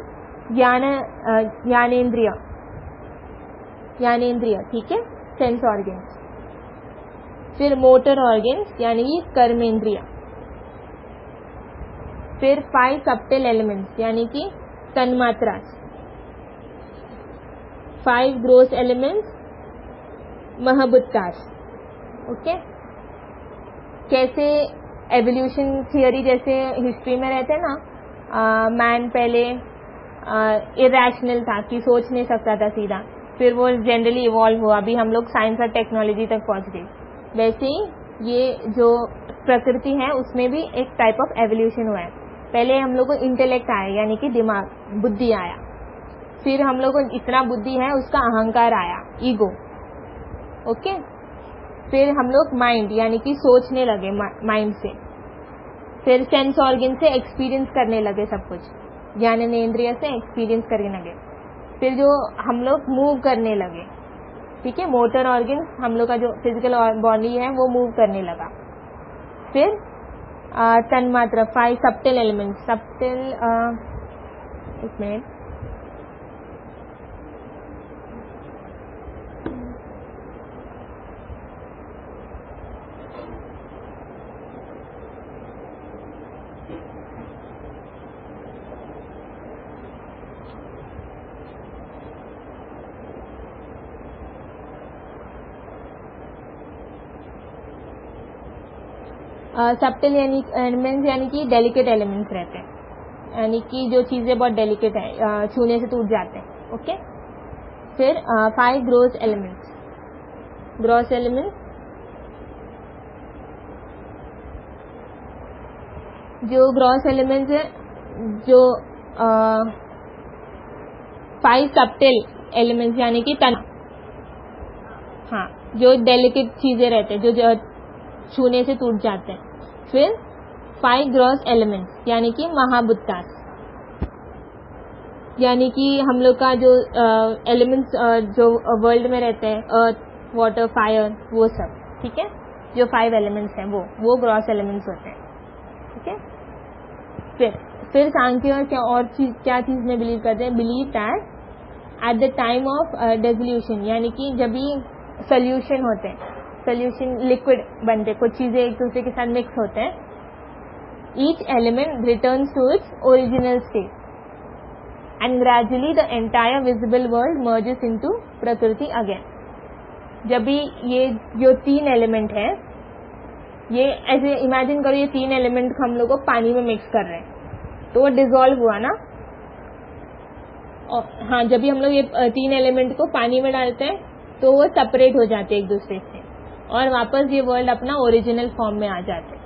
ज्ञानेंद्रिय, ठीक है, सेंस ऑर्गन, फिर मोटर ऑर्गन्स यानी कि कर्मेंद्रिय, फिर 5 सब्टिल एलिमेंट्स यानी कि तन्मात्रा, 5 ग्रोस एलिमेंट्स महाभूतास। ओके, कैसे एवोल्यूशन थियरी जैसे हिस्ट्री में रहते हैं ना, मैन पहले इरेशनल था कि सोच नहीं सकता था सीधा, फिर वो जनरली इवॉल्व हुआ, अभी हम लोग साइंस और टेक्नोलॉजी तक पहुंच गए। वैसे ही ये जो प्रकृति है उसमें भी एक टाइप ऑफ एवोल्यूशन हुआ है। पहले हम लोग को इंटेलेक्ट आया यानी कि दिमाग, बुद्धि आया, फिर हम लोग को इतना बुद्धि है उसका अहंकार आया, ईगो। ओके, फिर हम लोग माइंड यानी कि सोचने लगे माइंड से, फिर सेंस ऑर्गन से एक्सपीरियंस करने लगे सब कुछ, ज्ञानेंद्रिय से एक्सपीरियंस करने लगे, फिर जो हम लोग मूव करने लगे, ठीक है, मोटर ऑर्गन, हम लोग का जो फिजिकल बॉडी है वो मूव करने लगा, फिर तन्मात्रा 5 सब्टिल एलिमेंट्स, इसमें सब्टिल एलिमेंट्स यानी कि डेलिकेट एलिमेंट्स रहते हैं, यानी कि जो चीज़ें बहुत डेलिकेट है, छूने से टूट जाते हैं। ओके, फिर 5 ग्रोस एलिमेंट्स, जो ग्रॉस एलिमेंट्स है, जो 5 सब्टिल एलिमेंट्स यानी कि हाँ, जो डेलिकेट चीज़ें रहते हैं जो छूने से टूट जाते हैं, फिर 5 ग्रॉस एलिमेंट्स यानी कि महाभूतास, यानी कि हम लोग का जो एलिमेंट्स जो वर्ल्ड में रहते हैं, अर्थ, वाटर, फायर, वो सब, ठीक है, जो 5 एलिमेंट्स हैं वो ग्रॉस एलिमेंट्स होते हैं। ठीक है, फिर सांख्य क्या चीज़ में बिलीव करते हैं, believe that at the time of dissolution, यानी कि जब भी सोल्यूशन होते हैं, सोल्यूशन लिक्विड बनते, कुछ चीज़ें एक दूसरे के साथ मिक्स होते हैं, each element returns to its original state and gradually the entire visible world merges into prakriti again. जब भी ये जो 3 एलिमेंट है, ये ऐसे इमेजिन करो, ये 3 एलिमेंट हम लोग को पानी में मिक्स कर रहे हैं तो वो डिसॉल्व हुआ ना। और हाँ, जब भी हम लोग ये 3 एलिमेंट को पानी में डालते हैं तो वो सेपरेट हो जाते हैं एक दूसरे से और वापस ये वर्ल्ड अपना ओरिजिनल फॉर्म में आ जाते हैं।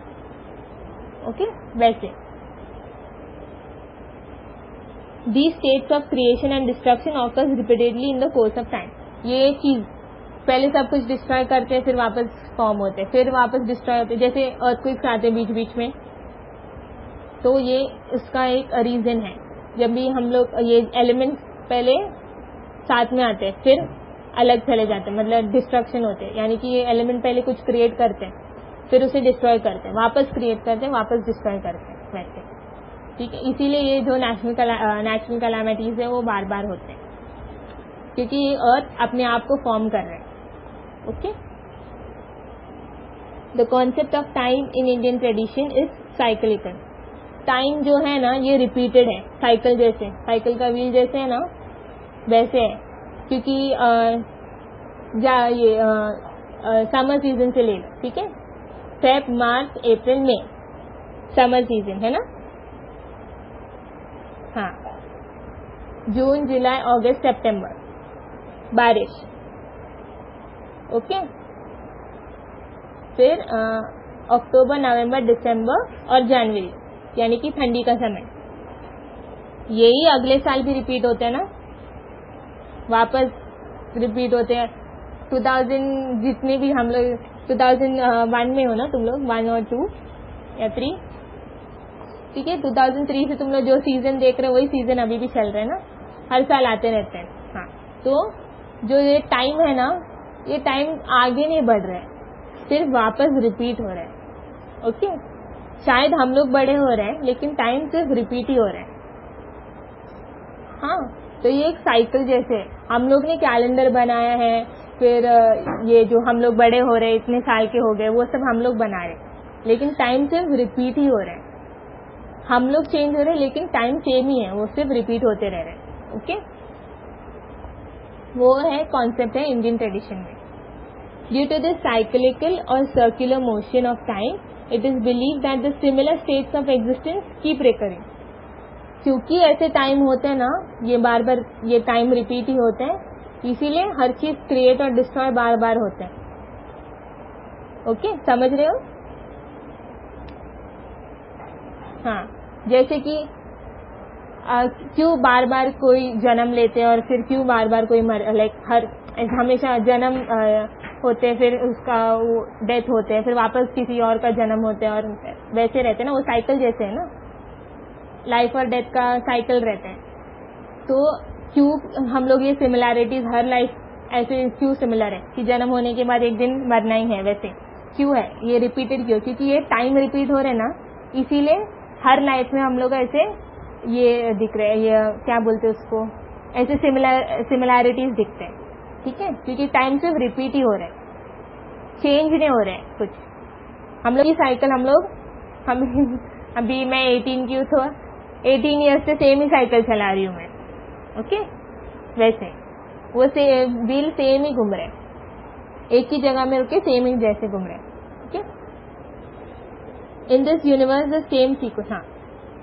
ओके, वैसे these states of creation and destruction occurs repeatedly in the course of time। ये चीज पहले सब कुछ डिस्ट्रॉय करते हैं, फिर वापस फॉर्म होते हैं, फिर वापस डिस्ट्रॉय होते हैं, जैसे अर्थक्वेक्स आते हैं बीच बीच में। तो ये इसका एक रीजन है, जब भी हम लोग ये एलिमेंट्स पहले साथ में आते हैं फिर अलग चले जाते हैं, मतलब डिस्ट्रक्शन होते हैं, यानी कि ये एलिमेंट पहले कुछ क्रिएट करते हैं फिर उसे डिस्ट्रॉय करते हैं, वापस क्रिएट करते हैं, वापस डिस्ट्रॉय करते हैं, वैसे। ठीक है, इसीलिए ये जो नेचुरल कैलामिटीज है वो बार बार होते हैं, क्योंकि ये अर्थ अपने आप को फॉर्म कर रहे हैं। Okay, the concept of time in Indian tradition is cyclical. Time जो है ना ये रिपीटेड है, साइकिल जैसे, साइकिल का व्हील जैसे है ना वैसे है, क्योंकि समर सीजन से ले लो, ठीक है। फेब, मार्च, अप्रैल, मई समर सीजन है ना। हाँ, जून, जुलाई, अगस्त, सितंबर बारिश, ओके। फिर अक्टूबर, नवंबर, दिसंबर और जनवरी यानी कि ठंडी का समय। यही अगले साल भी रिपीट होते हैं ना, वापस रिपीट होते हैं। 2000 जितने भी हम लोग 2001 में हो ना तुम लोग, 1 और 2 या 3, ठीक है। 2003 से तुम लोग जो सीजन देख रहे हो वही सीजन अभी भी चल रहे हैं ना, हर साल आते रहते हैं। हाँ, तो जो ये टाइम है ना, ये टाइम आगे नहीं बढ़ रहा है, सिर्फ वापस रिपीट हो रहा है, ओके। शायद हम लोग बड़े हो रहे हैं लेकिन टाइम सिर्फ रिपीट ही हो रहा है। हाँ, तो ये एक साइकिल जैसे हम लोग ने कैलेंडर बनाया है, फिर ये जो हम लोग बड़े हो रहे हैं, इतने साल के हो गए, वो सब हम लोग बना रहे, लेकिन टाइम सिर्फ रिपीट ही हो रहा है। हम लोग चेंज हो रहे हैं लेकिन टाइम सेम ही है, वो सिर्फ रिपीट होते रह रहे हैं, ओके। वो है कॉन्सेप्ट है इंडियन ट्रेडिशन में। ड्यू टू दिस साइक्लिकल और circular motion of time, it is believe that the similar states of existence keep recurring. क्योंकि ऐसे टाइम होते हैं ना, ये बार बार ये टाइम रिपीट ही होते हैं, इसीलिए हर चीज क्रिएट और डिस्ट्रॉय बार बार होते हैं, ओके। समझ रहे हो। हाँ, जैसे कि क्यों बार बार कोई जन्म लेते हैं और फिर क्यों बार बार कोई हर हमेशा जन्म होते हैं, फिर उसका वो डेथ होते हैं, फिर वापस किसी और का जन्म होते हैं और वैसे रहते हैं ना, वो साइकिल जैसे है ना, लाइफ और डेथ का साइकिल रहते हैं। तो क्यों हम लोग ये सिमिलैरिटीज हर लाइफ ऐसे क्यों सिमिलर है कि जन्म होने के बाद एक दिन मरना ही है, वैसे क्यों है ये रिपीटेड क्यों? क्योंकि ये टाइम रिपीट हो रहे ना, इसीलिए हर लाइफ में हम लोग ऐसे ये दिख रहे हैं, ये क्या बोलते हैं उसको, ऐसे सिमिलैरिटीज दिखते हैं, ठीक है। क्योंकि टाइम सिर्फ रिपीट ही हो रहा है, चेंज नहीं हो रहे हैं कुछ। हम लोग की साइकिल हम अभी मैं 18 की हूँ, तो 18 ईयर्स से सेम ही साइकिल चला रही हूँ मैं, ओके। वैसे वो व्हील सेम ही घूम रहे, एक ही जगह में रुके सेम ही जैसे घूम रहे, okay. In this universe the same sequence. हाँ,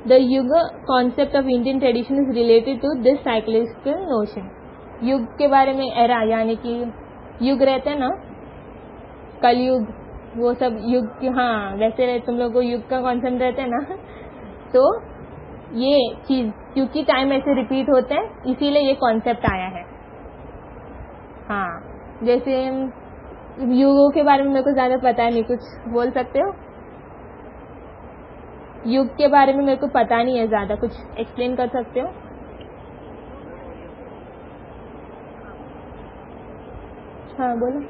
the yuga concept of Indian tradition is related to this cyclical notion. युग के बारे में, एरा यानी कि युग रहते हैं ना, कलयुग, वो सब युग। हाँ, वैसे रहे तुम लोग को युग का कॉन्सेप्ट रहता है ना। तो ये चीज क्योंकि टाइम ऐसे रिपीट होते हैं, इसीलिए ये कॉन्सेप्ट आया है। हाँ, जैसे युगों के बारे में मेरे को ज्यादा पता नहीं, कुछ बोल सकते हो? युग के बारे में मेरे को पता नहीं है ज्यादा, कुछ एक्सप्लेन कर सकते हो? हाँ बोलो।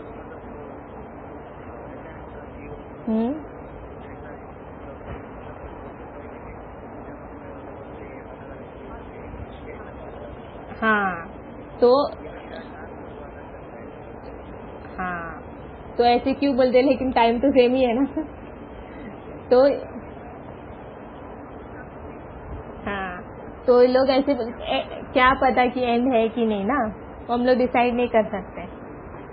हाँ, तो हाँ, तो ऐसे क्यों बोलते हैं, लेकिन टाइम तो सेम ही है ना। तो हाँ, तो लोग ऐसे क्या पता कि एंड है कि नहीं ना, तो हम लोग डिसाइड नहीं कर सकते।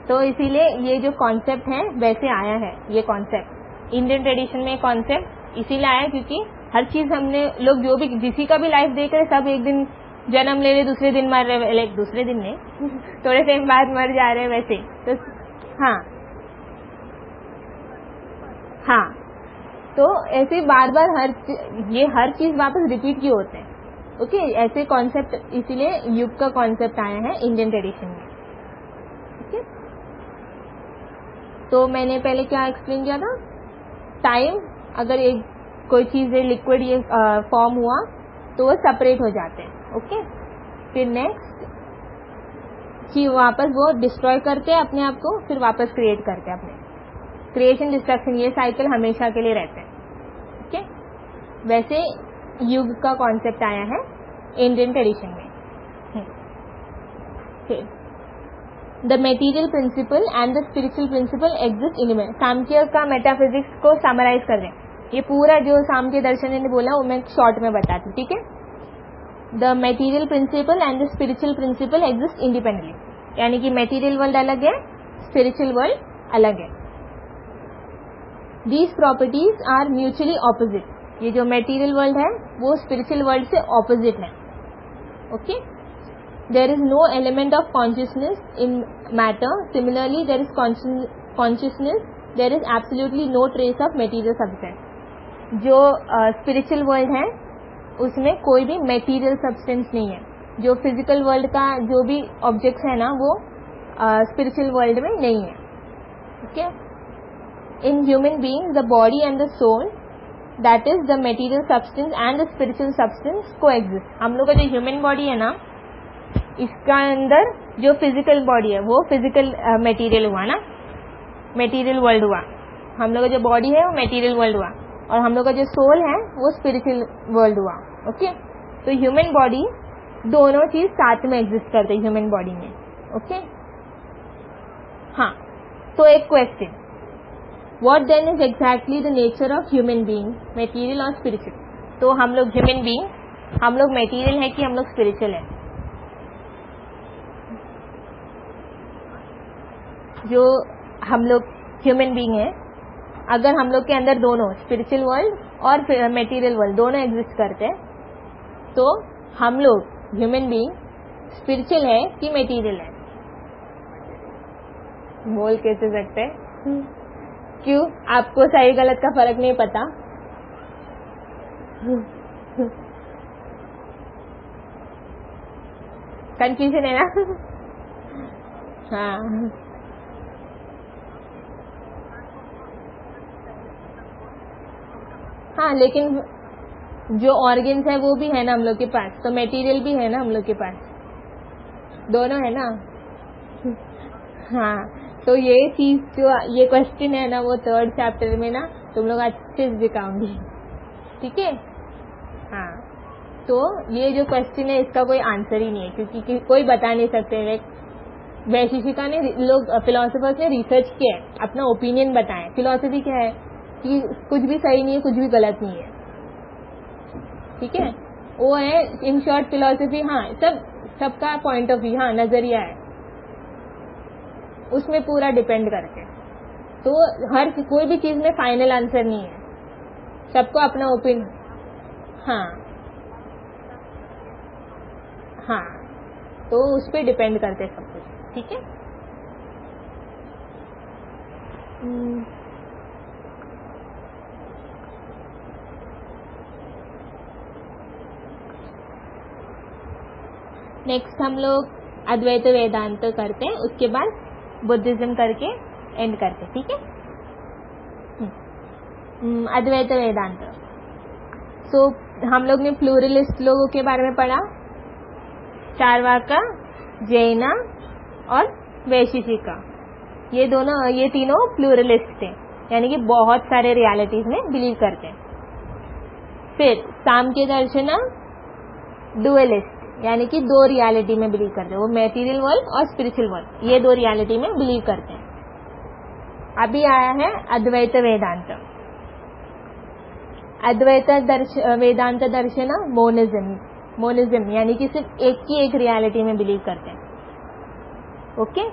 तो इसीलिए ये जो कॉन्सेप्ट है वैसे आया है, ये कॉन्सेप्ट इंडियन ट्रेडिशन में कॉन्सेप्ट इसीलिए आया क्योंकि हर चीज हमने लोग जो भी किसी का भी लाइफ देख रहे, सब एक दिन जन्म ले रहे, दूसरे दिन मर रहे, लाइक दूसरे दिन नहीं थोड़े टाइम बाद मर जा रहे वैसे। तो हाँ हाँ, तो ऐसे बार बार हर चीज वापस रिपीट क्यों होते हैं, ओके। ऐसे कॉन्सेप्ट इसीलिए युग का कॉन्सेप्ट आया है इंडियन ट्रेडिशन में, ओके। तो मैंने पहले क्या एक्सप्लेन किया था, टाइम अगर एक कोई चीज लिक्विड ये फॉर्म हुआ तो वो सेपरेट हो जाते हैं, ओके। फिर नेक्स्ट कि वापस वो डिस्ट्रॉय करते हैं अपने आप को, फिर वापस क्रिएट करते हैं अपने, क्रिएशन डिस्ट्रक्शन, ये साइकिल हमेशा के लिए रहते हैं, ओके। वैसे युग का कॉन्सेप्ट आया है इंडियन ट्रेडिशन में। The material principle and the spiritual principle exist in में। सांख्य का मेटाफिजिक्स को समराइज कर दें, ये पूरा जो सांख्य दर्शन ने बोला वो मैं शॉर्ट में बताती हूँ, ठीक है। The material principle and the spiritual principle exist independently, यानी कि मेटीरियल वर्ल्ड अलग है, स्पिरिचुअल वर्ल्ड अलग है। These properties are mutually opposite. ये जो मेटीरियल वर्ल्ड है वो स्पिरिचुअल वर्ल्ड से ऑपोजिट है। Okay, there is no element of consciousness in matter, similarly there is consciousness, there is absolutely no trace of material substance. जो spiritual world है उसमें कोई भी मेटीरियल सब्सटेंस नहीं है। जो फिजिकल वर्ल्ड का जो भी ऑब्जेक्ट्स है ना वो स्पिरिचुअल वर्ल्ड में नहीं है। Okay, in human being the body and the soul, that is the material substance and the spiritual substance coexist. हम लोग का जो ह्यूमन बॉडी है ना, इसका अंदर जो फिजिकल बॉडी है वो फिजिकल मेटीरियल हुआ ना, मेटीरियल वर्ल्ड हुआ। हम लोग का जो बॉडी है वो मेटीरियल वर्ल्ड हुआ, और हम लोग का जो सोल है वो स्पिरिचुअल वर्ल्ड हुआ। ओके, तो ह्यूमन बॉडी दोनों चीज साथ में एग्जिस्ट करते हैं ह्यूमन बॉडी में। ओके, हाँ, तो एक question, what then is exactly the nature of human being, material और स्पिरिचुअल? तो हम लोग ह्यूमन बीइंग, हम लोग मेटीरियल है कि हम लोग स्पिरिचुअल है? जो हम लोग ह्यूमन बीइंग है, अगर हम लोग के अंदर दोनों स्पिरिचुअल वर्ल्ड और मेटीरियल वर्ल्ड दोनों एग्जिस्ट करते हैं, तो हम लोग ह्यूमन बीइंग स्पिरिचुअल है कि मेटीरियल है? बोल कैसे सकते हैं? क्यों, आपको सही गलत का फर्क नहीं पता? कंफ्यूजन है ना? हाँ, हाँ, लेकिन जो ऑर्गन्स है वो भी है ना हम लोग के पास, तो मेटीरियल भी है ना हम लोग के पास, दोनों है ना। हाँ, तो ये चीज जो ये क्वेश्चन है ना वो 3rd चैप्टर में ना तुम लोग अच्छे से दिखाऊंगी, ठीक है? हाँ, तो ये जो क्वेश्चन है इसका कोई आंसर ही नहीं है, क्योंकि कोई बता नहीं सकते। वैशिष्टिका ने लोग फिलोसोफर्स ने रिसर्च किया है, अपना ओपिनियन बताया। फिलोसफी क्या है कि कुछ भी सही नहीं है, कुछ भी गलत नहीं है, ठीक है? वो है इन शॉर्ट फिलोसफी। हाँ, सबका पॉइंट ऑफ व्यू, हाँ, नजरिया है, उसमें पूरा डिपेंड करके। तो हर कोई भी चीज में फाइनल आंसर नहीं है, सबको अपना ओपिनियन। हाँ, हाँ, तो उस पर डिपेंड करते सब कुछ, ठीक है? नेक्स्ट हम लोग अद्वैत वेदांत करते हैं, उसके बाद बुद्धिज्म करके एंड करते हैं, ठीक है? अद्वैत वेदांत। सो हम लोग ने प्लूरलिस्ट लोगों के बारे में पढ़ा, चारवाका, जैना और वैशेषिका। ये तीनों प्लूरलिस्ट थे, यानी कि बहुत सारे रियलिटीज में बिलीव करते हैं। फिर सांख्य दर्शन डुअलिस्ट, यानी कि 2 रियलिटी में बिलीव करते हैं, वो मेटीरियल वर्ल्ड और स्पिरिचुअल वर्ल्ड, ये 2 रियलिटी में बिलीव करते हैं। अभी आया है अद्वैत वेदांत। अद्वैत वेदांत दर्शन मोनिज्म, यानी कि सिर्फ एक ही एक रियलिटी में बिलीव करते हैं। ओके,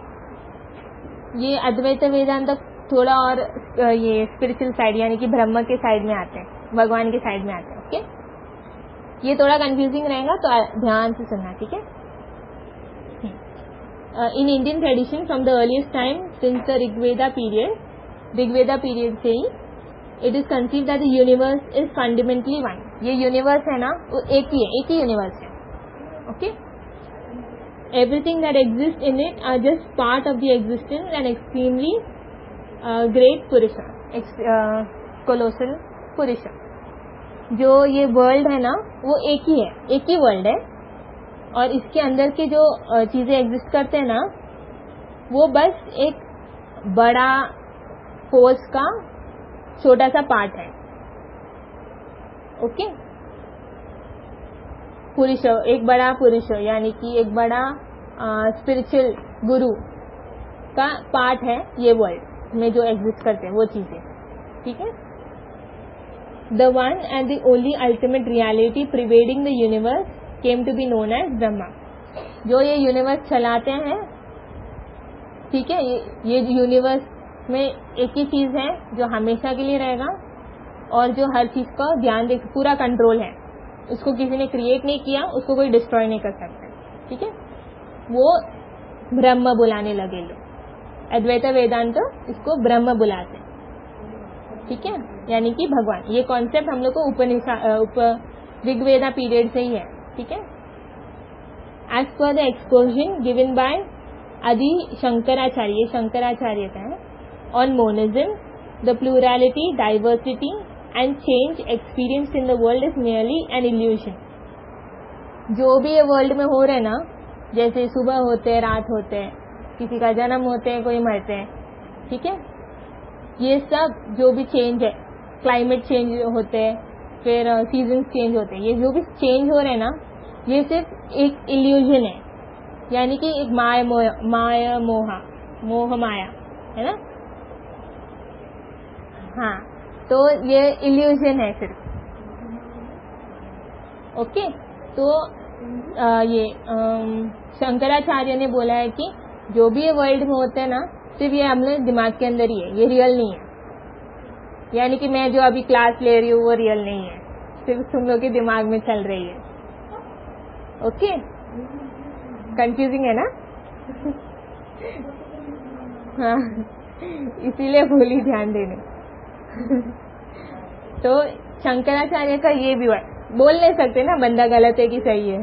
ये अद्वैत वेदांत थोड़ा और ये स्पिरिचुअल साइड यानी कि ब्रह्म के साइड में आते हैं, भगवान के साइड में आते हैं। ओके, ये थोड़ा कंफ्यूजिंग रहेगा तो ध्यान से सुनना, ठीक है? In Indian tradition from the earliest time since the Rigveda period से ही it is conceived that the universe is fundamentally one. ये यूनिवर्स है ना वो एक ही यूनिवर्स है। Okay, everything that exist in it are just part of the existence and extremely great purusha, colossal purusha. जो ये वर्ल्ड है ना वो एक ही वर्ल्ड है, और इसके अंदर के जो चीजें एग्जिस्ट करते हैं ना वो बस एक बड़ा फोर्स का छोटा सा पार्ट है। ओके, पुरुष, एक बड़ा पुरुष यानी कि एक बड़ा स्पिरिचुअल गुरु का पार्ट है ये वर्ल्ड में जो एग्जिस्ट करते हैं वो चीजें, ठीक है? The one and the only ultimate reality pervading the universe came to be known as Brahma. जो ये यूनिवर्स चलाते हैं, ठीक है, ये यूनिवर्स में एक ही चीज है जो हमेशा के लिए रहेगा और जो हर चीज का ध्यान देख पूरा कंट्रोल है, उसको किसी ने क्रिएट नहीं किया, उसको कोई डिस्ट्रॉय नहीं कर सकता, ठीक है। वो ब्रह्म बुलाने लगे लोग, अद्वैत वेदांत इसको ब्रह्म बुलाते, ठीक है, यानी कि भगवान। ये कॉन्सेप्ट हम लोग को ऋग्वेदा पीरियड से ही है, ठीक है। As per the exposing given by आदि शंकराचार्य का है on monism, the plurality, diversity and change experienced in the world is nearly an illusion. जो भी ये वर्ल्ड में हो रहे ना, जैसे सुबह होते हैं, रात होते हैं, किसी का जन्म होते हैं, कोई मरते हैं, ठीक है, ये सब जो भी चेंज है, क्लाइमेट चेंज होते हैं, फिर सीजन चेंज होते हैं, ये जो भी चेंज हो रहे हैं ना, ये सिर्फ एक इल्यूजन है, यानी कि एक मोह माया है ना। हाँ, तो ये इल्यूजन है सिर्फ, ओके। तो ये शंकराचार्य ने बोला है कि जो भी ये वर्ल्ड में होते हैं ना, सिर्फ ये हम लोग दिमाग के अंदर ही है, ये रियल नहीं है। यानी कि मैं जो अभी क्लास ले रही हूँ वो रियल नहीं है, सिर्फ तुम लोग के दिमाग में चल रही है, ओके। कंफ्यूजिंग है ना? हाँ, इसीलिए भूली ध्यान देने। तो शंकराचार्य का ये भी बोल नहीं सकते ना बंदा गलत है कि सही है,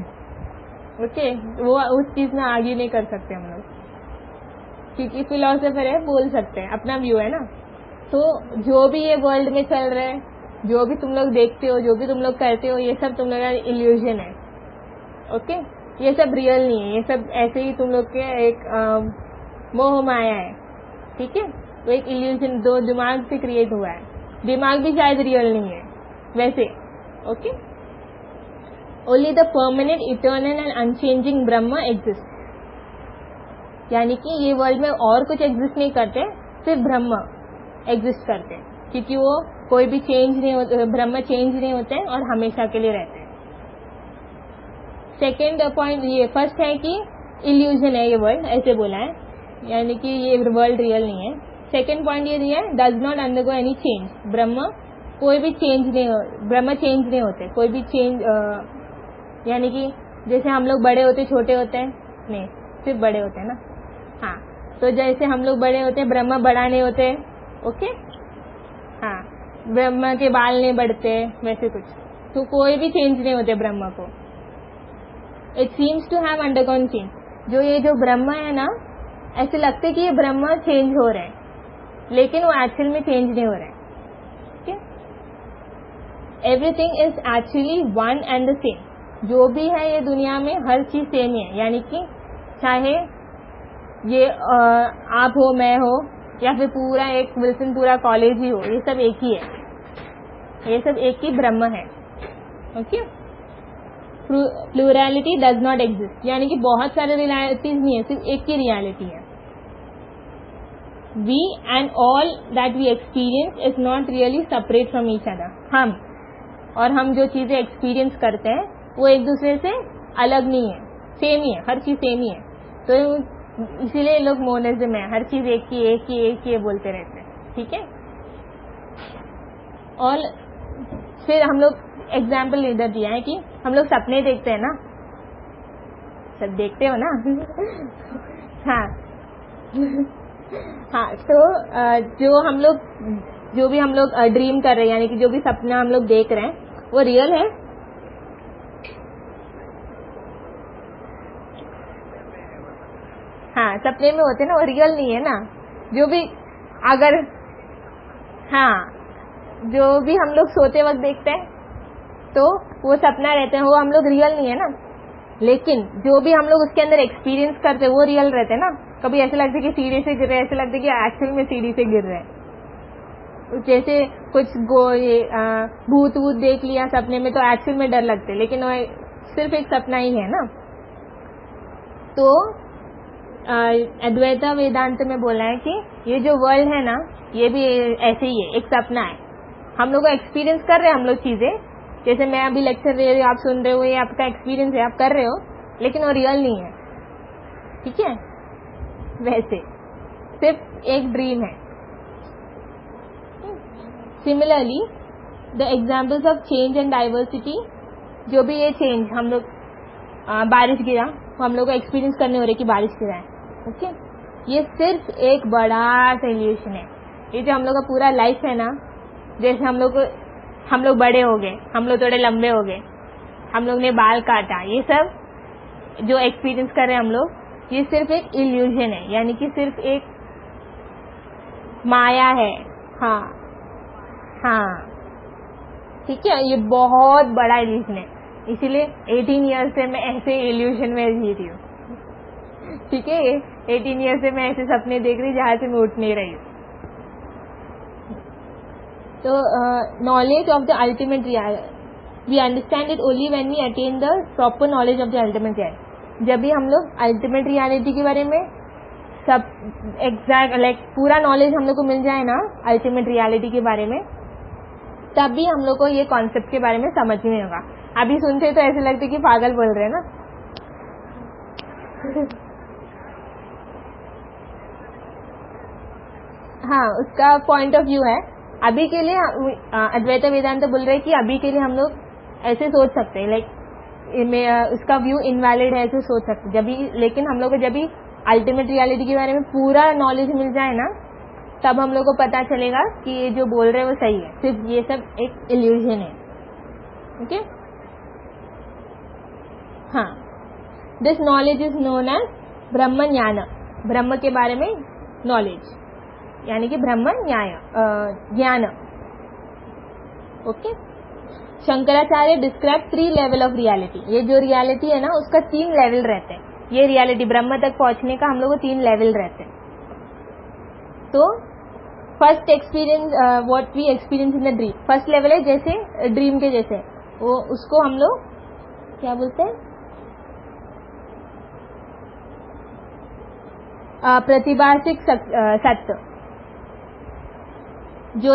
ओके, वो उस चीज में आगे नहीं कर सकते हम लोग, क्योंकि फिलोसोफर है, बोल सकते हैं, अपना व्यू है ना। तो जो भी ये वर्ल्ड में चल रहा है, जो भी तुम लोग देखते हो, जो भी तुम लोग करते हो, ये सब तुम लोग का इल्यूजन है, ओके। ये सब रियल नहीं है, ये सब ऐसे ही तुम लोग के एक मोह माया है, ठीक है। वो एक इल्यूजन दो दिमाग से क्रिएट हुआ है, दिमाग भी शायद रियल नहीं है वैसे, okay. Only the permanent, eternal and unchanging Brahma exist, यानी कि ये वर्ल्ड में और कुछ एग्जिस्ट नहीं करते, सिर्फ ब्रह्म एग्जिस्ट करते हैं, क्योंकि वो कोई भी चेंज नहीं होते, ब्रह्म चेंज नहीं होते हैं और हमेशा के लिए रहते हैं। सेकेंड पॉइंट, ये फर्स्ट है कि इल्यूजन है ये वर्ल्ड, ऐसे बोला है, यानी कि ये वर्ल्ड रियल नहीं है। सेकेंड पॉइंट ये दिया है, does not undergo any change, ब्रह्म कोई भी चेंज नहीं, ब्रह्म चेंज नहीं होते, कोई भी चेंज, यानी कि जैसे हम लोग बड़े होते छोटे होते हैं, नहीं, सिर्फ बड़े होते हैं ना। हाँ, तो जैसे हम लोग बड़े होते हैं, ब्रह्म बड़ा नहीं होते, ओके। हाँ, ब्रह्म के बाल नहीं बढ़ते, वैसे कुछ, तो कोई भी चेंज नहीं होते ब्रह्म को। It seems to have undergone change, जो ये जो ब्रह्म है ना, ऐसे लगते कि ये ब्रह्म चेंज हो रहे हैं, लेकिन वो एक्चुअल में चेंज नहीं हो रहे हैं, ठीक है। Everything is actually one and the same, जो भी है ये दुनिया में हर चीज सेम है, यानी कि चाहे ये आप हो, मैं हो, या फिर पूरा एक विल्सन पूरा कॉलेज ही हो, ये सब एक ही है, ये सब एक ही ब्रह्म है, okay. Plurality does not exist, यानी कि बहुत सारे रियलिटीज नहीं है, सिर्फ एक ही रियलिटी है। We and all that we experience is not really separate from each other, हम जो चीजें एक्सपीरियंस करते हैं वो एक दूसरे से अलग नहीं है, सेम ही है, हर चीज सेम ही है। तो इसीलिए लोग मोनिज्म है, हर चीज एक ही बोलते रहते हैं, ठीक है। और फिर हम लोग एग्जाम्पल इधर दिया है कि हम लोग सपने देखते हैं ना, सब देखते हो ना। हाँ। हाँ, तो जो भी हम लोग ड्रीम कर रहे हैं, यानी कि जो भी सपना हम लोग देख रहे हैं वो रियल है। हाँ, सपने में होते ना, वो रियल नहीं है ना। जो भी अगर हाँ, जो भी हम लोग सोते वक्त देखते हैं तो वो सपना रहते हैं, वो हम लोग रियल नहीं है ना। लेकिन जो भी हम लोग उसके अंदर एक्सपीरियंस करते हैं वो रियल रहते हैं ना। कभी ऐसे लगता है कि सीढ़ी से गिर रहे हैं, ऐसे लगता है कि एक्चुअल में सीढ़ी से गिर रहे हैं। जैसे कुछ भूत वूत देख लिया सपने में तो एक्चुअल में डर लगते, लेकिन वो सिर्फ एक सपना ही है ना। तो अद्वैत वेदांत में बोला है कि ये जो वर्ल्ड है ना, ये भी ऐसे ही है, एक सपना है। हम लोग एक्सपीरियंस कर रहे हैं, हम लोग चीजें, जैसे मैं अभी लेक्चर दे रही हूँ, आप सुन रहे हो, ये आपका एक्सपीरियंस है, आप कर रहे हो, लेकिन वो रियल नहीं है, ठीक है। वैसे सिर्फ एक ड्रीम है, similarly the examples of change and diversity, जो भी ये चेंज हम लोग बारिश गिरा, हम लोग को एक्सपीरियंस करने हो रहे कि बारिश गिरा है, ओके, ये सिर्फ एक बड़ा सा इल्यूशन है। ये जो हम लोग का पूरा लाइफ है ना, जैसे हम लोग बड़े हो गए, हम लोग थोड़े लंबे हो गए, हम लोग ने बाल काटा, ये सब जो एक्सपीरियंस कर रहे हैं हम लोग, ये सिर्फ एक इल्यूजन है, यानी कि सिर्फ एक माया है। हाँ हाँ, ठीक है, ये बहुत बड़ा इल्यूजन है। इसीलिए 18 ईयर से मैं ऐसे इल्यूजन में जी रही हूँ, ठीक है। 18 ईयर से मैं ऐसे सपने देख रही जहाँ से मैं उठ नहीं रही हूँ। तो knowledge of the ultimate reality, we understand it only when we attain the proper knowledge of the ultimate reality. जब भी हम लोग अल्टीमेट रियलिटी के बारे में सब एग्जैक्ट लाइक पूरा नॉलेज हम लोग को मिल जाए ना अल्टीमेट रियलिटी के बारे में, तब भी हम लोग को ये कॉन्सेप्ट के बारे में समझ में होगा। अभी सुनते तो ऐसे लगते कि पागल बोल रहे हैं ना। हाँ, उसका पॉइंट ऑफ व्यू है। अभी के लिए अद्वैत वेदांत बोल रहे हैं कि अभी के लिए हम लोग ऐसे सोच सकते हैं, लाइक उसका व्यू इनवैलिड है, ऐसे सोच सकते जब भी, लेकिन हम लोग को जब भी अल्टीमेट रियलिटी के बारे में पूरा नॉलेज मिल जाए ना, तब हम लोग को पता चलेगा कि ये जो बोल रहे हैं वो सही है, सिर्फ ये सब एक इल्यूजन है, ओके। हाँ, this knowledge is known as Brahma jnana, ब्रह्म के बारे में नॉलेज यानी कि ब्रह्म ज्ञान, okay. Shankaracharya describe 3 level of reality. ये जो रियलिटी है ना, उसका 3 लेवल रहते हैं। ये रियलिटी ब्रह्म तक पहुंचने का हम लोग को 3 लेवल रहते हैं। तो first experience, what we experience in the dream, first level है जैसे ड्रीम के जैसे, वो उसको हम लोग क्या बोलते हैं, प्रतिभासिक सत्य। जो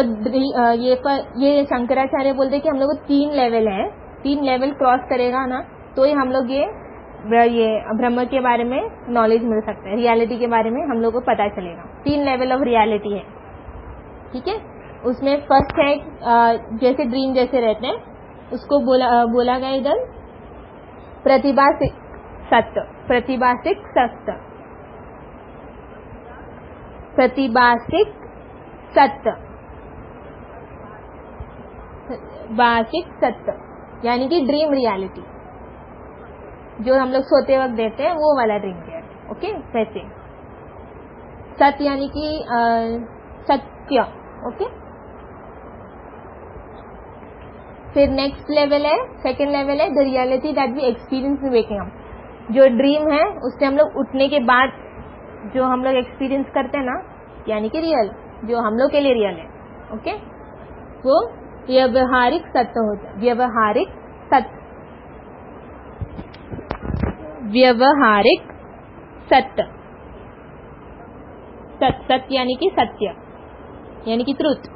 ये शंकराचार्य बोलते हैं कि हम लोग को 3 लेवल है, 3 लेवल क्रॉस करेगा ना तो ही हम लोग ये ब्रह्म के बारे में नॉलेज मिल सकता है, रियलिटी के बारे में हम लोग को पता चलेगा। 3 लेवल ऑफ रियलिटी है, ठीक है। उसमें फर्स्ट है जैसे ड्रीम जैसे रहते हैं, उसको बोला गया इधर प्रतिभासिक सत्य, प्रतिभासिक सत्य, प्रतिभासिक सत्य, भाषिक सत्य, यानी कि ड्रीम रियलिटी जो हम लोग सोते वक्त देते हैं, वो वाला ड्रीम रियलिटी, ओके। वैसे सत्य यानी कि सत्य, ओके। फिर नेक्स्ट लेवल है, सेकेंड लेवल है the reality that we experience in waking up. जो ड्रीम है उससे हम लोग उठने के बाद जो हम लोग एक्सपीरियंस करते हैं ना, यानी कि रियल, जो हम लोग के लिए रियल है, ओके, वो व्यवहारिक सत्य होता है। व्यवहारिक सत्य, व्यवहारिक सत्य, सत्य यानी कि सत्य, यानी कि ट्रुथ,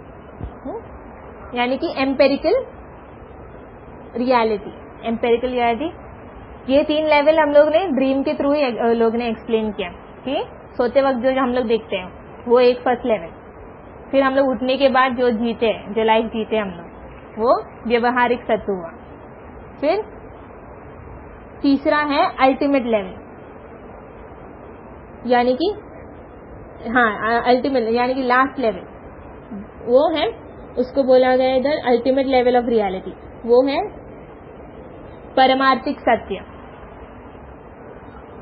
यानी कि एम्पेरिकल रियलिटी, एम्पेरिकल रियलिटी। ये 3 लेवल हम लोग ने ड्रीम के थ्रू ही लोग ने एक्सप्लेन किया कि सोते वक्त जो हम लोग देखते हैं वो एक फर्स्ट लेवल, फिर हम लोग उठने के बाद जो जीते हैं, जो लाइफ जीते हम लोग, वो व्यवहारिक सत्य हुआ। फिर तीसरा है अल्टीमेट लेवल, यानी कि हाँ अल्टीमेट यानी कि लास्ट लेवल, वो है, उसको बोला गया इधर अल्टीमेट लेवल ऑफ रियलिटी, वो है परमार्थिक सत्य।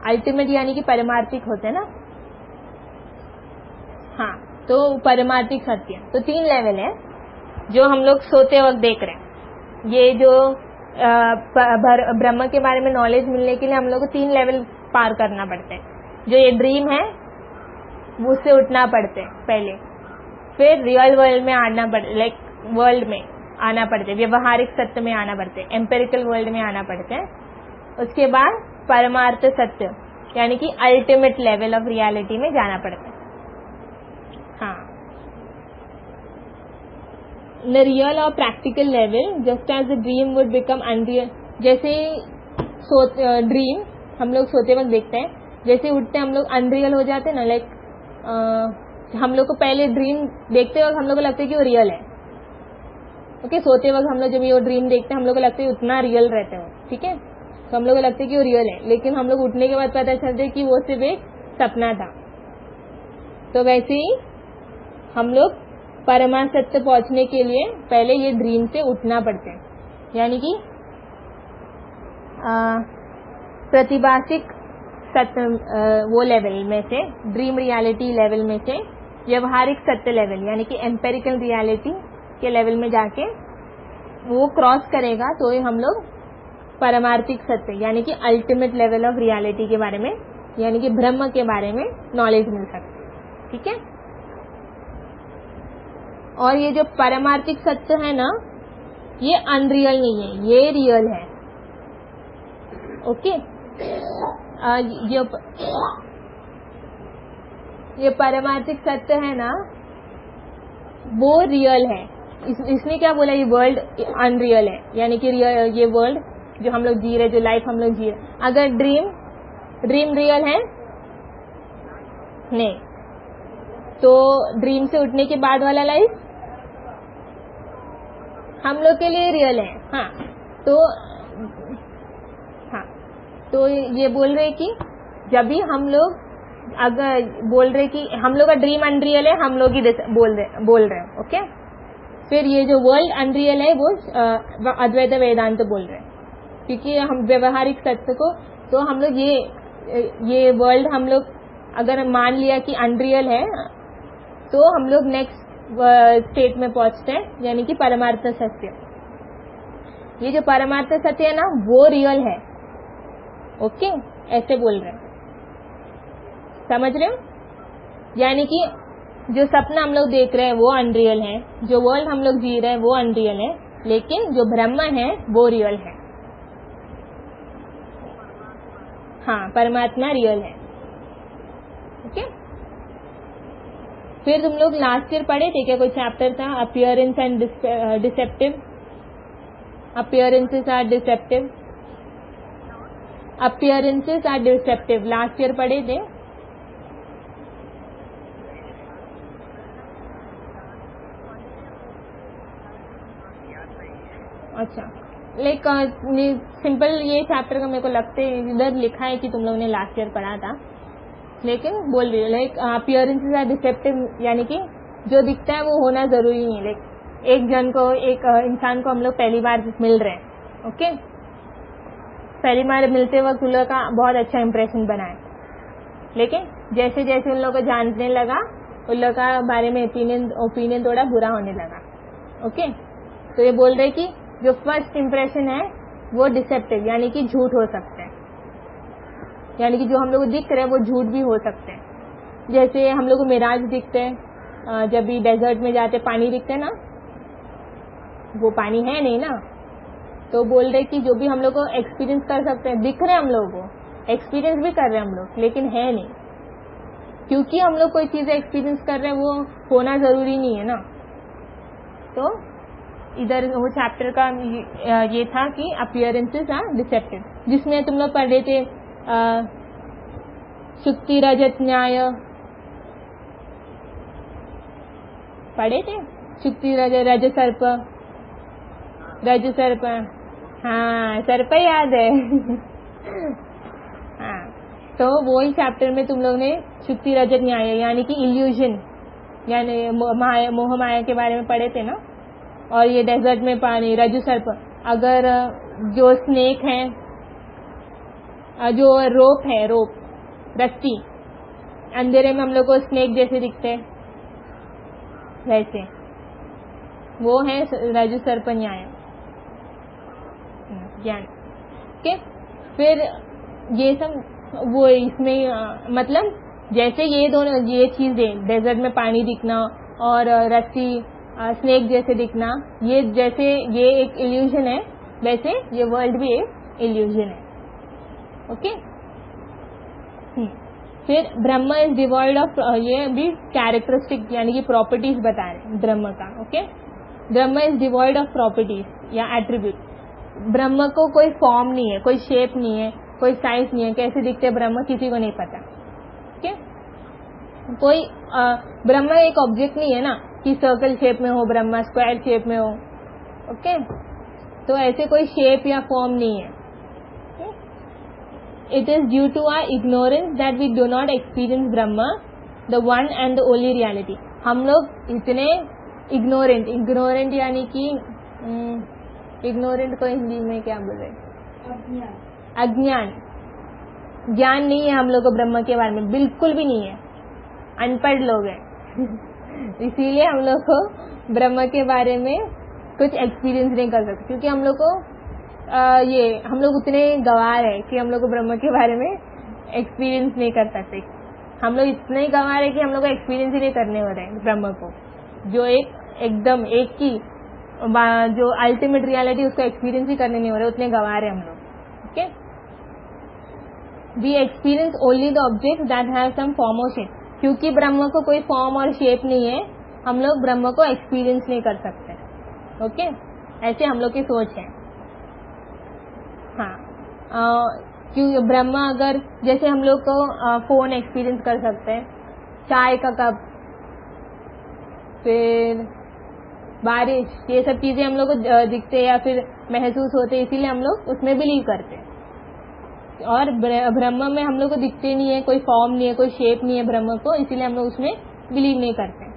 अल्टीमेट यानी कि परमार्थिक होते हैं ना, हाँ, तो परमार्थिक सत्य। तो 3 लेवल है जो हम लोग सोते वक्त देख रहे हैं। ये जो ब्रह्म के बारे में नॉलेज मिलने के लिए हम लोग को 3 लेवल पार करना पड़ता है। जो ये ड्रीम है उससे उठना पड़ता है पहले, फिर रियल वर्ल्ड में आना पड़ता, लाइक वर्ल्ड में आना पड़ता है, व्यवहारिक सत्य में आना पड़ता है, एम्पेरिकल वर्ल्ड में आना पड़ता है। उसके बाद परमार्थ सत्य यानी कि अल्टीमेट लेवल ऑफ रियलिटी में जाना पड़ता है। हाँ, द रियल और practical level just as the dream would become unreal. जैसे ड्रीम हम लोग सोते वक्त देखते हैं, जैसे उठते हम लोग अनरियल हो जाते हैं ना, लाइक हम लोग को पहले ड्रीम देखते वक्त हम लोग को लगता है कि वो रियल है, ओके, सोते वक्त हम लोग जब ये ड्रीम देखते हैं हम लोग को लगता है उतना रियल रहते हो, ठीक है, तो हम लोग को लगता है कि वो रियल है, लेकिन हम लोग उठने के बाद पता चलता है कि वो सिर्फ एक सपना था। तो वैसे ही हम लोग परमार्थ सत्य पहुंचने के लिए पहले ये ड्रीम से उठना पड़ता है, यानी कि प्रतिभाषिक सत्य वो लेवल में से, ड्रीम रियलिटी लेवल में से व्यवहारिक सत्य लेवल यानी कि एम्पेरिकल रियलिटी के लेवल में जाके वो क्रॉस करेगा तो ही हम लोग परमार्थिक सत्य यानी कि अल्टीमेट लेवल ऑफ रियलिटी के बारे में यानी कि ब्रह्म के बारे में नॉलेज मिल सकती है, ठीक है। और ये जो परमार्थिक सत्य है ना, ये अनरियल नहीं है, ये रियल है, ओके। ये परमार्थिक सत्य है ना, वो रियल है। इसने क्या बोला, ये वर्ल्ड अनरियल है, यानी कि ये वर्ल्ड जो हम लोग जी रहे, जो लाइफ हम लोग जी रहे, अगर ड्रीम रियल है नहीं, तो ड्रीम से उठने के बाद वाला लाइफ हम लोग के लिए रियल है। तो ये बोल रहे कि जब भी हम लोग अगर बोल रहे कि हम लोग का ड्रीम अनरियल है, हम लोग ही बोल रहे हैं, ओके। फिर ये जो वर्ल्ड अनरियल है वो अद्वैत वेदांत बोल रहे हैं, क्योंकि हम व्यवहारिक सत्य को तो हम लोग ये वर्ल्ड हम लोग अगर मान लिया कि अनरियल है तो हम लोग नेक्स्ट स्टेट में पहुंचते हैं, यानी कि परमार्थ सत्य। ये जो परमार्थ सत्य है ना वो रियल है, ओके, ऐसे बोल रहे हैं, समझ रहे हो। यानी कि जो सपना हम लोग देख रहे हैं वो अनरियल है, जो वर्ल्ड हम लोग जी रहे हैं वो अनरियल है, लेकिन जो ब्रह्म है वो रियल है। हाँ, परमात्मा रियल है, ओके। फिर तुम लोग लास्ट ईयर पढ़े थे क्या, कोई चैप्टर था appearance and deceptive, appearances are deceptive, appearances are deceptive, last year पढ़े थे। अच्छा, लाइक सिंपल ये चैप्टर का मेरे को लगता है इधर लिखा है कि तुम लोगों ने लास्ट ईयर पढ़ा था, लेकिन बोल रही है लाइक अपीयरेंसेस आर डिसेप्टिव, यानी कि जो दिखता है वो होना जरूरी नहीं है। लाइक एक इंसान को हम लोग पहली बार मिल रहे हैं, ओके, पहली बार मिलते वक्त उन लोगों का बहुत अच्छा इंप्रेशन बना है, लेकिन जैसे जैसे उन लोगों को जानने लगा उन लोगों का बारे में ओपिनियन थोड़ा बुरा होने लगा, ओके। तो ये बोल रहे कि जो फर्स्ट इंप्रेशन है वो डिसेप्टिव यानी कि झूठ हो सकते हैं, यानी कि जो हम लोग को दिख रहे हैं वो झूठ भी हो सकते हैं। जैसे हम लोग को मिराज दिखते हैं, जब भी डेजर्ट में जाते पानी दिखते हैं ना, वो पानी है नहीं ना, तो बोल रहे कि जो भी हम लोग को एक्सपीरियंस कर सकते हैं, दिख रहे हैं हम लोग को, एक्सपीरियंस भी कर रहे हैं हम लोग, लेकिन है नहीं, क्योंकि हम लोग कोई चीजें एक्सपीरियंस कर रहे हैं वो होना जरूरी नहीं है ना। तो इधर वो चैप्टर का ये था कि अपीयरेंसेस आर डिसेप्टिव, जिसमें तुम लोग पढ़े थे शुक्ति रजत न्याय, पढ़े थे शुक्ति रज सर्प, हाँ सर्प याद है हाँ, तो वो ही चैप्टर में तुम लोग ने शुक्ति रजत न्याय यानी कि इल्यूजन यानी मोह माया के बारे में पढ़े थे ना। और ये डेजर्ट में पानी, रज्जु सर्प, अगर जो स्नेक है, जो रोप है, रस्सी, अंधेरे में हम लोग को स्नेक जैसे दिखते हैं वैसे वो है रज्जु सर्प न्याय ज्ञान, ओके। फिर ये सब वो इसमें मतलब जैसे ये दोनों ये चीजें डेजर्ट में पानी दिखना और रस्सी स्नेक जैसे दिखना, ये जैसे ये एक इल्यूजन है, वैसे ये वर्ल्ड भी एक इल्यूजन है, ओके। फिर ब्रह्म इज डिवॉइड ऑफ, ये भी कैरेक्टरिस्टिक यानी कि प्रॉपर्टीज बता रहे हैं ब्रह्म का, okay. Brahma is devoid of properties या एट्रीब्यूट, ब्रह्म को कोई फॉर्म नहीं है, कोई शेप नहीं है, कोई साइज नहीं है, कैसे दिखते हैं ब्रह्म किसी को नहीं पता, ओके। कोई ब्रह्म एक ऑब्जेक्ट नहीं है ना कि सर्कल शेप में हो ब्रह्मा, स्क्वायर शेप में हो, ओके, तो ऐसे कोई शेप या फॉर्म नहीं है. It is due to our ignorance that we do not experience Brahma the one and the only reality. हम लोग इतने इग्नोरेंट यानी कि इग्नोरेंट को हिंदी में क्या बोल रहे? अज्ञान. ज्ञान नहीं है हम लोग को ब्रह्म के बारे में, बिल्कुल भी नहीं है. अनपढ़ लोग हैं इसीलिए हम लोग को ब्रह्म के बारे में कुछ एक्सपीरियंस नहीं कर सकते, क्योंकि हम लोग को हम लोग उतने गंवार है कि हम लोग को ब्रह्म के बारे में एक्सपीरियंस नहीं कर सकते. हम लोग इतने ही गंवार है कि हम लोग को एक्सपीरियंस ही नहीं करने हो रहे हैं ब्रह्म को, जो एकदम एक की जो अल्टीमेट रियलिटी उसको एक्सपीरियंस ही करने नहीं हो रहे, उतने गंवार है हम लोग. Okay, we experience only the object that have some form और शेप. क्योंकि ब्रह्म को कोई फॉर्म और शेप नहीं है, हम लोग ब्रह्म को एक्सपीरियंस नहीं कर सकते. ओके, ऐसे हम लोग की सोच है. हाँ, क्यों ब्रह्म अगर जैसे हम लोग को फोन एक्सपीरियंस कर सकते हैं, चाय का कप, फिर बारिश, ये सब चीजें हम लोग को दिखते या फिर महसूस होते, इसीलिए हम लोग उसमें बिलीव करते हैं. और ब्रह्म में हम लोग को दिखते नहीं है, कोई फॉर्म नहीं है, कोई शेप नहीं है ब्रह्म को, इसीलिए हम लोग उसमें बिलीव नहीं करते.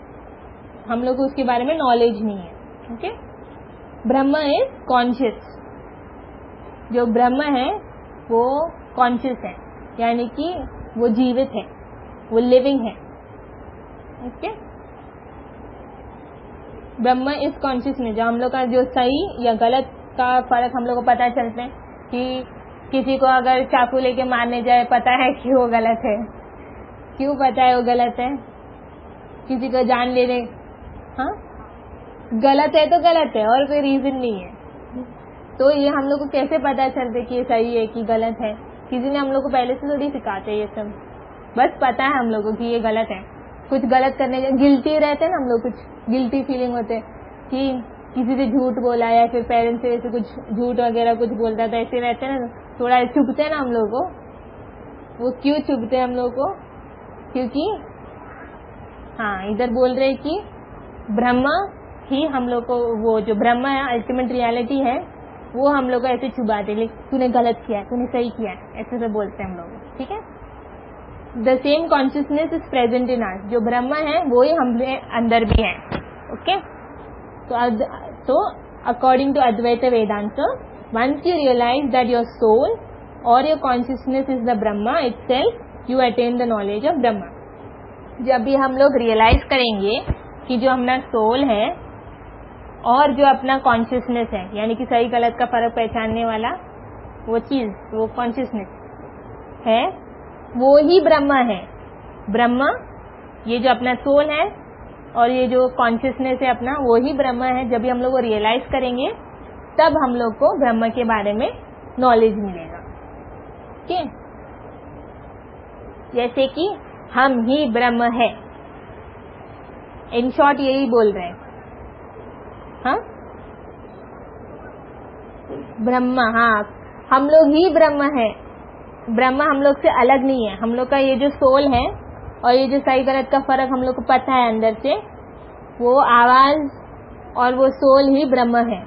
हम लोग को उसके बारे में नॉलेज नहीं है. Okay, Brahma is conscious. जो ब्रह्म है वो कॉन्शियस है, यानी कि वो जीवित है, वो लिविंग है. Okay, Brahma is consciousness. जो हम लोग का जो सही या गलत का फर्क हम लोग को पता चलते हैं कि किसी को अगर चाकू लेके मारने जाए, पता है कि वो गलत है. क्यों पता है वो गलत है? किसी को जान ले रहे, हाँ गलत है तो गलत है, और कोई रीजन नहीं है. तो ये हम लोग को कैसे पता चलते कि ये सही है कि गलत है? किसी ने हम लोग को पहले से थोड़ी सिखाते ये सब, बस पता है हम लोग को कि ये गलत है. कुछ गलत करने के गिल्टी रहते हैं ना हम लोग, कुछ गिल्टी फीलिंग होते कि किसी से झूठ बोला या फिर पेरेंट्स से ऐसे कुछ झूठ वगैरह कुछ बोलता, तो ऐसे रहते हैं ना, थोड़ा चुभते हैं ना हम लोग को. वो क्यों चुभते हैं हम लोग को? क्योंकि हाँ, इधर बोल रहे कि ब्रह्मा ही हम लोग को, वो जो ब्रह्मा है अल्टीमेट रियलिटी है, वो हम लोग को ऐसे छुपाते, लेकिन तूने गलत किया है, तूने सही किया है, ऐसे से बोलते हैं हम लोग. ठीक है, the same consciousness is present in us. जो ब्रह्मा है वो ही हमारे अंदर भी है. ओके, तो according to Advaita Vedanta, once you realize that your soul or your consciousness is the Brahma itself, you attain the knowledge of Brahma. जब भी हम लोग रियलाइज करेंगे कि जो हमारा सोल है और जो अपना कॉन्शियसनेस है, यानी कि सही गलत का फर्क पहचानने वाला वो चीज, वो कॉन्शियसनेस है, वो ही ब्रह्मा है. ब्रह्मा, ये जो अपना सोल है और ये जो कॉन्शियसनेस है अपना, वो ही ब्रह्मा है. जब भी हम लोग वो रियलाइज करेंगे तब हम लोग को ब्रह्म के बारे में नॉलेज मिलेगा. ठीक, जैसे कि हम ही ब्रह्म है, इन शॉर्ट यही बोल रहे हैं. हाँ, ब्रह्म, हाँ हम लोग ही ब्रह्म है. ब्रह्म हम लोग से अलग नहीं है. हम लोग का ये जो सोल है और ये जो सही गलत का फर्क हम लोग को पता है अंदर से, वो आवाज और वो सोल ही ब्रह्म है.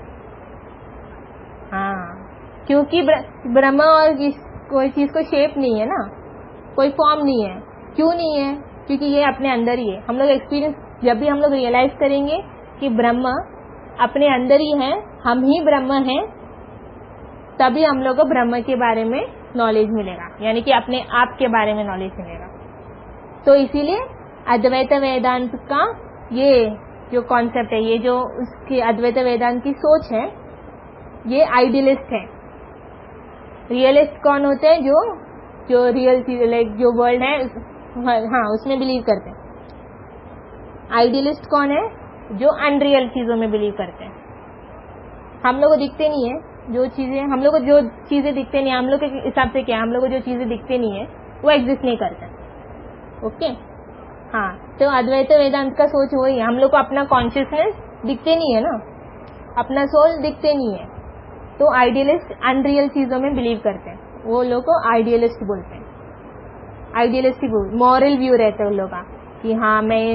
हाँ, क्योंकि ब्रह्म और कोई चीज को शेप नहीं है ना, कोई फॉर्म नहीं है. क्यों नहीं है? क्योंकि ये अपने अंदर ही है. हम लोग एक्सपीरियंस, जब भी हम लोग रियलाइज करेंगे कि ब्रह्म अपने अंदर ही है, हम ही ब्रह्म हैं, तभी हम लोग को ब्रह्म के बारे में नॉलेज मिलेगा, यानी कि अपने आप के बारे में नॉलेज मिलेगा. तो इसीलिए अद्वैत वेदांत का ये जो कॉन्सेप्ट है, ये जो उसकी अद्वैत वेदांत की सोच है, ये आइडियलिस्ट है. रियलिस्ट कौन होते हैं? जो रियल चीज, लाइक जो वर्ल्ड है, हाँ उसमें बिलीव करते हैं. आइडियलिस्ट कौन है? जो अनरियल चीजों में बिलीव करते हैं. हम लोग को दिखते नहीं है जो चीजें, हम लोग को जो चीजें दिखते नहीं, हम लोग के हिसाब से क्या, हम लोग को जो चीजें दिखते नहीं है वो एग्जिस्ट नहीं करते. ओके, हाँ, तो अद्वैत वेदांत का सोच वही है. हम लोग को अपना कॉन्शियसनेस दिखते नहीं है ना, अपना सोल दिखते नहीं है, तो आइडियलिस्ट अनरियल चीजों में बिलीव करते हैं. वो लोग को आइडियलिस्ट बोलते हैं. आइडियलिस्ट मॉरल व्यू रहता है उन लोग का कि हाँ मैं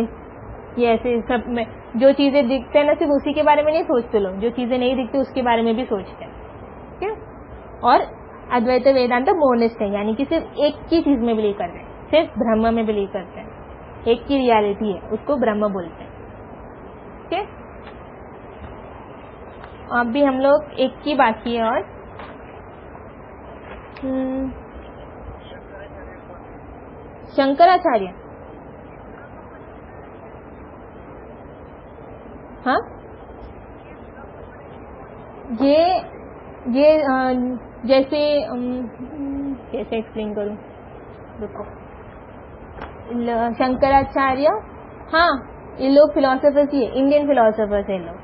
ये ऐसे सब में जो चीजें दिखते हैं ना सिर्फ उसी के बारे में नहीं सोचते लोग, जो चीजें नहीं दिखती उसके बारे में भी सोचते हैं। ठीक है। और अद्वैत वेदांत मोनिस्ट है, यानी कि सिर्फ एक ही चीज में बिलीव करते हैं, सिर्फ ब्रह्म में बिलीव करते हैं, एक की रियलिटी है, उसको ब्रह्म बोलते हैं। ठीक है। अब भी हम लोग एक की बाकी है। और शंकराचार्य, हाँ ये जैसे कैसे एक्सप्लेन करूं, देखो शंकराचार्य, हाँ ये लोग फिलोसोफर्स ही है, इंडियन फिलोसोफर्स है लोग,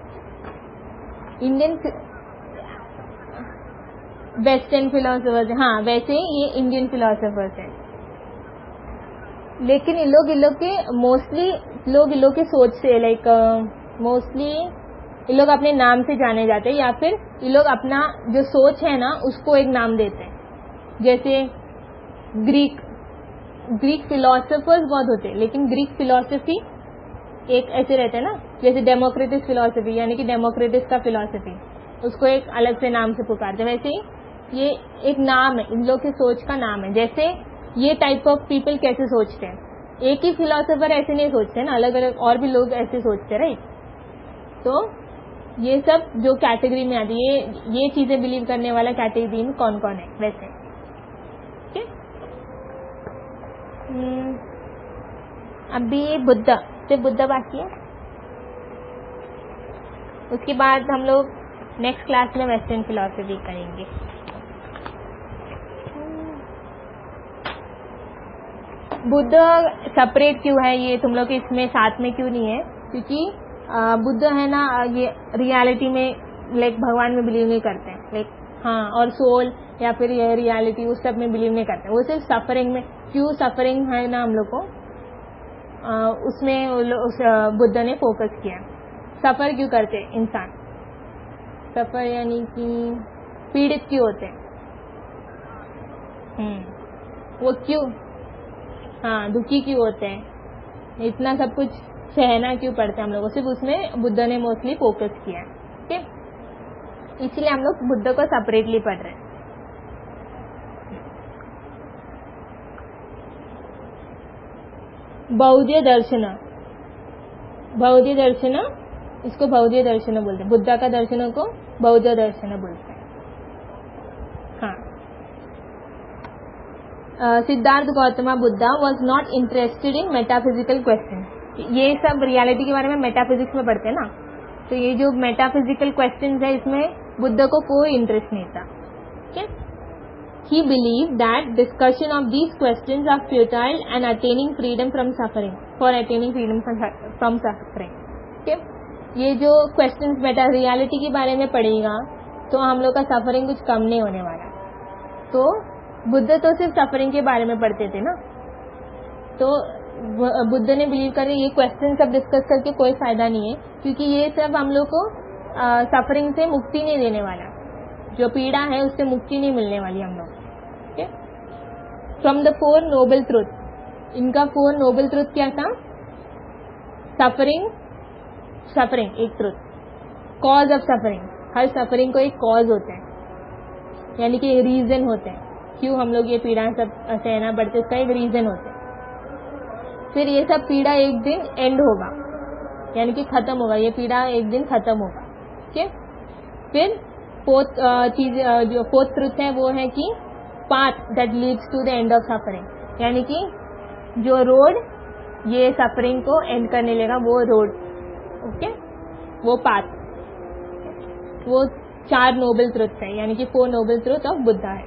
इंडियन वेस्टर्न फिलोसोफर्स, हाँ वैसे ये इंडियन फिलोसोफर्स है। लेकिन इन लोग के मोस्टली लोग इन लोग के सोच से लाइक मोस्टली इन लोग अपने नाम से जाने जाते हैं, या फिर ये लोग अपना जो सोच है ना उसको एक नाम देते हैं। जैसे ग्रीक फिलोसोफर्स बहुत होते हैं, लेकिन ग्रीक फिलोसफी एक ऐसे रहते हैं ना, जैसे डेमोक्रेटिस फिलोसफी, यानी कि डेमोक्रेटिस का फिलोसफी, उसको एक अलग से नाम से पुकारते हैं। वैसे ही ये एक नाम है, इन लोग की सोच का नाम है। जैसे ये टाइप ऑफ पीपल कैसे सोचते हैं, एक ही फिलोसोफर ऐसे नहीं सोचते ना, अलग अलग और भी लोग ऐसे सोचते हैं, राइट। तो ये सब जो कैटेगरी में आती है, ये चीजें बिलीव करने वाला कैटेगरी में कौन कौन है वैसे। ठीक है। अभी बुद्ध, सिर्फ बुद्ध बाकी है। उसके बाद हम लोग नेक्स्ट क्लास में वेस्टर्न फिलोसफी करेंगे। बुद्ध सेपरेट क्यों है, ये तुम लोग इसमें साथ में क्यों नहीं है, क्योंकि बुद्ध है ना ये रियलिटी में लाइक भगवान में बिलीव नहीं करते हैं, लाइक हाँ, और सोल या फिर ये रियलिटी उस सब में बिलीव नहीं करते हैं। वो सिर्फ सफरिंग में, क्यों सफरिंग है ना हम लोग को उसमें उस बुद्ध ने फोकस किया। सफर क्यों करते इंसान, सफर यानी कि पीड़ित क्यों होते हैं, वो क्यों, हाँ दुखी क्यों होते हैं, इतना सब कुछ सहना क्यों पड़ता है हम लोगों, सिर्फ उसमें बुद्ध ने मोस्टली फोकस किया है। ठीक, इसलिए हम लोग बुद्ध को सेपरेटली पढ़ रहे हैं। बौद्ध दर्शन, बौद्ध दर्शन, इसको बौद्ध दर्शन बोलते हैं, बुद्ध का दर्शन को बौद्ध दर्शन बोलते हैं। हाँ, Siddharth Gautam Buddha was not interested in metaphysical question. ये सब रियलिटी के बारे में मेटाफिजिक्स में पढ़ते हैं ना, तो ये जो मेटाफिजिकल क्वेश्चंस है इसमें बुद्ध को कोई इंटरेस्ट नहीं था। He believed that discussion of these questions are futile and attaining freedom from suffering, for attaining freedom from suffering. Okay? ये जो क्वेश्चंस मेटा रियलिटी के बारे में पढ़ेगा तो हम लोग का सफरिंग कुछ कम नहीं होने वाला। तो बुद्ध तो सिर्फ सफरिंग के बारे में पढ़ते थे ना, तो बुद्ध ने बिलीव कर ये क्वेश्चन सब डिस्कस करके कोई फायदा नहीं है, क्योंकि ये सब हम लोग को सफरिंग से मुक्ति नहीं देने वाला, जो पीड़ा है उससे मुक्ति नहीं मिलने वाली हम लोग। फ्रॉम द 4 नोबल ट्रुथ, इनका 4 नोबल ट्रुथ क्या था, सफरिंग, सफरिंग एक truth, cause of suffering, her suffering को एक कॉज होता है, यानी कि रीजन होते हैं क्यों हम लोग ये पीड़ा सब सहना पड़ते, इसका एक रीजन होता है। फिर ये सब पीड़ा एक दिन एंड होगा, यानी कि खत्म होगा, ये पीड़ा एक दिन खत्म होगा। ठीक है। फिर फोर्थ चीज जो फोर्थ ट्रुथ है वो है कि path that leads to the end of suffering, यानी कि जो रोड ये सफरिंग को एंड करने लेगा वो रोड, ओके, वो पाथ, वो 4 नोबल ट्रुथ है, यानी कि 4 नोबल ट्रुथ ऑफ बुद्धा है।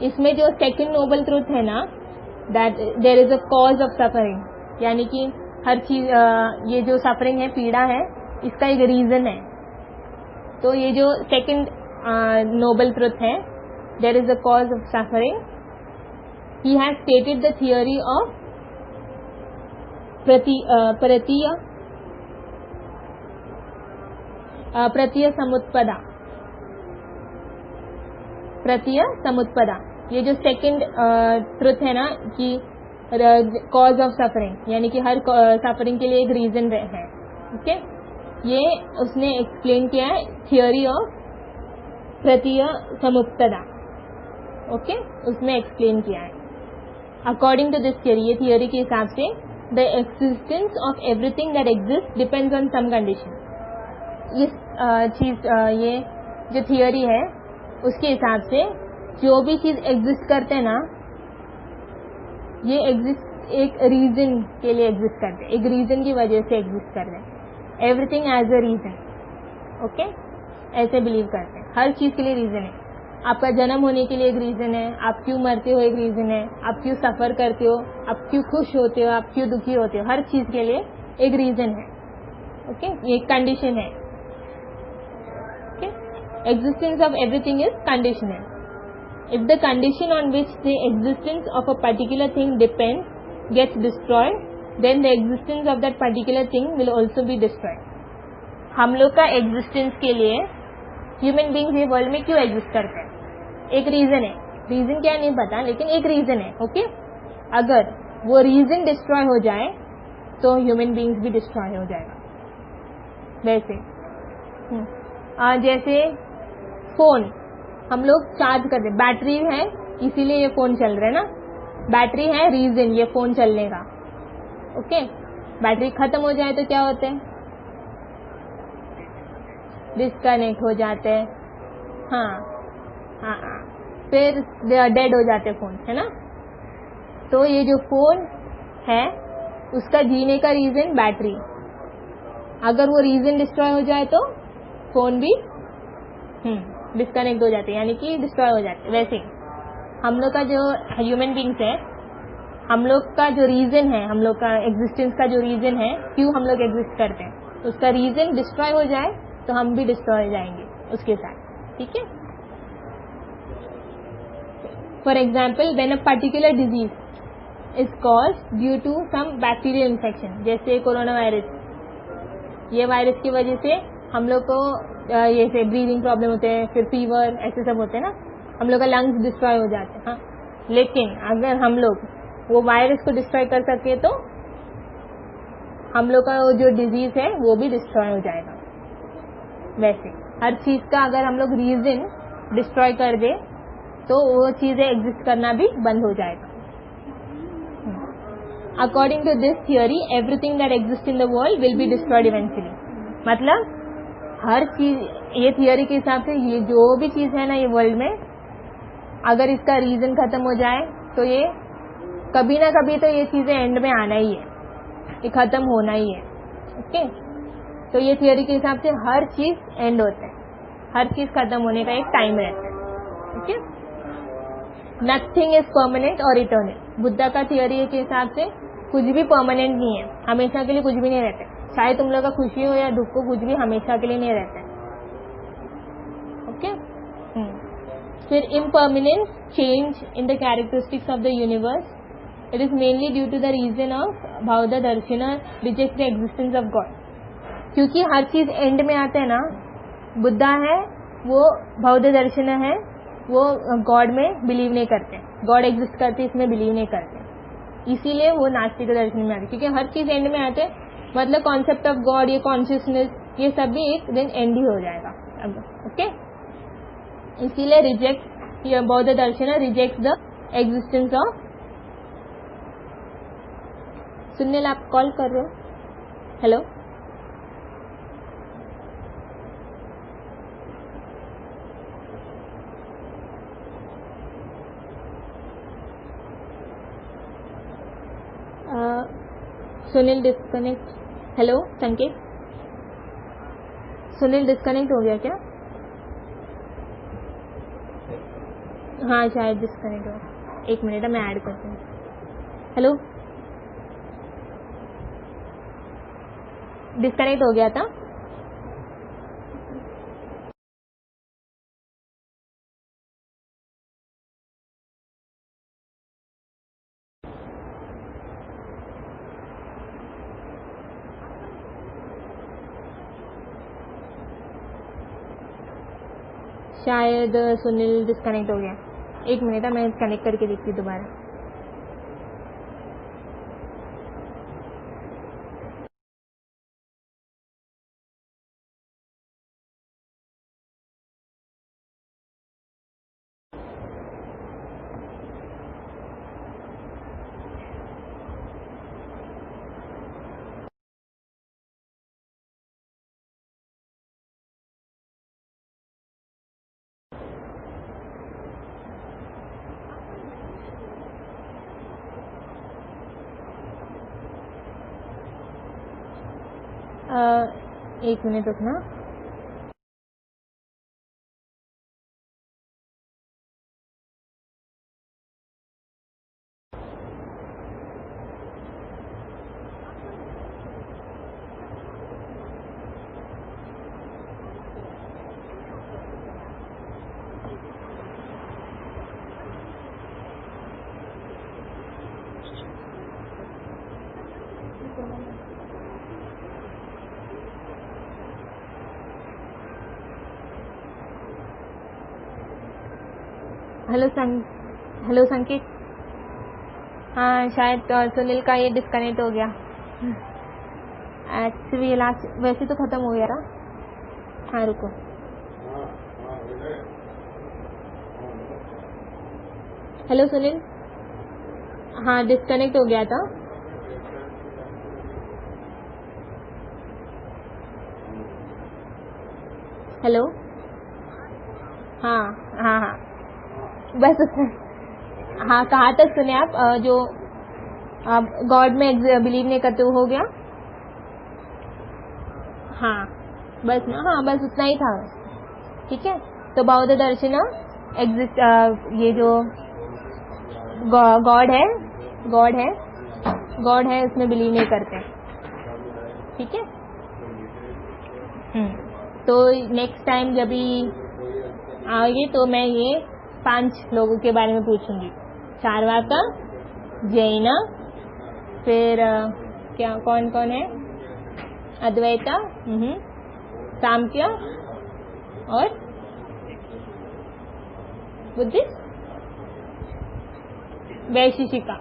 इसमें जो सेकंड नोबल ट्रुथ है ना, that there is a cause of suffering, यानी कि हर चीज ये जो सफरिंग है, पीड़ा है, इसका एक रीजन है। तो ये जो सेकंड नोबल ट्रुथ है, there is a cause of suffering, he has stated the theory of Pratitya Samutpada, प्रत्यय समुत्पदा। ये जो सेकंड ट्रुथ है ना कि कॉज ऑफ सफरिंग, यानी कि हर सफरिंग के लिए एक रीजन है. ओके, ये उसने एक्सप्लेन किया है theory of Pratitya Samutpada. Okay, उसमें एक्सप्लेन किया है. अकॉर्डिंग टू दिस थियोरी, ये थियोरी के हिसाब से the existence of everything that exist depends on some condition. ये जो थियोरी है उसके हिसाब से जो भी चीज एग्जिस्ट करते हैं ना, ये एग्जिस्ट एक रीजन के लिए एग्जिस्ट करते हैं, एक रीजन की वजह से एग्जिस्ट कर रहे हैं. Everything as a reason. Okay, ऐसे बिलीव करते हैं. हर चीज के लिए रीजन है. आपका जन्म होने के लिए एक रीजन है, आप क्यों मरते हो एक रीजन है, आप क्यों सफर करते हो, आप क्यों खुश होते हो, आप क्यों दुखी होते हो, हर चीज के लिए एक रीजन है. ओके, ये एक कंडीशन है. Okay, existence of everything is conditional. If the condition on which the existence of a particular thing depends gets destroyed, then the existence of that particular thing will also be destroyed. हम लोग का existence के लिए human beings ये world में क्यों exist करते हैं, एक रीजन है. रीजन क्या नहीं पता, लेकिन एक रीजन है. ओके, अगर वो रीजन डिस्ट्रॉय हो जाए तो ह्यूमन बींग्स भी डिस्ट्रॉय हो जाएगा. वैसे जैसे फोन हम लोग चार्ज करते हैं, बैटरी है इसीलिए ये फोन चल रहा है ना. बैटरी है रीजन ये फोन चलने का. ओके, बैटरी खत्म हो जाए तो क्या होते हैं, डिस्कनेक्ट हो जाते हैं. हाँ, फिर डेड हो जाते फोन, है ना. तो ये जो फोन है उसका जीने का रीजन बैटरी. अगर वो रीजन डिस्ट्रॉय हो जाए तो फोन भी डिस्कनेक्ट हो जाते, यानी कि डिस्ट्रॉय हो जाते. वैसे हम लोग का जो ह्यूमन बींग्स है, हम लोग का जो रीजन है, हम लोग का एग्जिस्टेंस का जो रीजन है, क्यों हम लोग एग्जिस्ट करते हैं, उसका रीजन डिस्ट्रॉय हो जाए तो हम भी डिस्ट्रॉय हो जाएंगे उसके साथ. ठीक है. For example, when a particular disease is caused due to some bacterial infection, जैसे कोरोना वायरस, ये वायरस की वजह से हम लोग को ये से ब्रीदिंग प्रॉब्लम होते हैं, फिर फीवर, ऐसे सब होते हैं ना, हम लोग का लंग्स डिस्ट्रॉय हो जाते हैं. हाँ, लेकिन अगर हम लोग वो वायरस को डिस्ट्रॉय कर सके तो हम लोग का जो डिजीज है वो भी डिस्ट्रॉय हो जाएगा. वैसे हर चीज का अगर हम लोग रीजन डिस्ट्रॉय कर दे तो वो चीजें एग्जिस्ट करना भी बंद हो जाएगा. According to this theory, everything that exist in the world will be destroyed eventually. मतलब हर चीज, ये थियोरी के हिसाब से ये जो भी चीज है ना ये वर्ल्ड में, अगर इसका रीजन खत्म हो जाए तो ये कभी ना कभी तो ये चीजें एंड में आना ही है, ये खत्म होना ही है. ओके, तो ये थियोरी के हिसाब से हर चीज एंड होता है, हर चीज खत्म होने का एक टाइम रहता है. ओके, नथिंग इज परमानेंट और इटर्नल. बुद्धा का थियोरी के हिसाब से कुछ भी परमानेंट नहीं है, हमेशा के लिए कुछ भी नहीं रहता. चाहे तुम लोग का खुशी हो या दुख हो, कुछ भी हमेशा के लिए नहीं रहता है. ओके, फिर impermanence, change in the characteristics of the universe. It is mainly due to the reason of Bauddha Darshan reject the existence of God. क्योंकि हर चीज एंड में आते हैं ना. बुद्धा है वो बौद्ध दर्शन है, वो गॉड में बिलीव नहीं करते, गॉड एग्जिस्ट करते इसमें बिलीव नहीं करते, इसीलिए वो नास्तिक दर्शन में आते. क्योंकि हर चीज एंड में आते, मतलब कॉन्सेप्ट ऑफ गॉड, ये कॉन्शियसनेस, ये सब भी एक दिन एंड ही हो जाएगा. ओके, इसीलिए रिजेक्ट, ये Bauddha Darshan reject the existence of. Sunil, आप कॉल कर रहे हो? Hello, Sunil disconnect. हेलो संकेत, सुनील डिस्कनेक्ट हो गया क्या? हाँ शायद डिस्कनेक्ट हो. एक मिनट मैं ऐड करती हूँ. हेलो, डिस्कनेक्ट हो गया था. शायद सुनील डिस्कनेक्ट हो गया. एक मिनट मैं कनेक्ट करके देखती हूँ दोबारा. एक मिनट रुकना। हेलो संकेत। हाँ शायद सुनील का ये डिस्कनेक्ट हो गया। एक्चुअली लास्ट वैसे तो खत्म हो गया ना। हाँ रुको। हेलो सुनील। हाँ डिस्कनेक्ट हो गया था। हेलो। हाँ हाँ हाँ बस हाँ कहाँ तक सुने आप? जो आप गॉड में बिलीव नहीं करते हो गया? हाँ बस ना, हाँ बस उतना ही था। ठीक है, तो बौद्ध दर्शन एग्जिस्ट, ये जो गॉड है उसमें बिलीव नहीं करते। ठीक है। तो नेक्स्ट टाइम जब भी आओगे तो मैं ये 5 लोगों के बारे में पूछूंगी। चारवाका, जैन, फिर क्या कौन कौन है, अद्वैता, सांख्य और बुद्धिस्ट, वैशेषिका।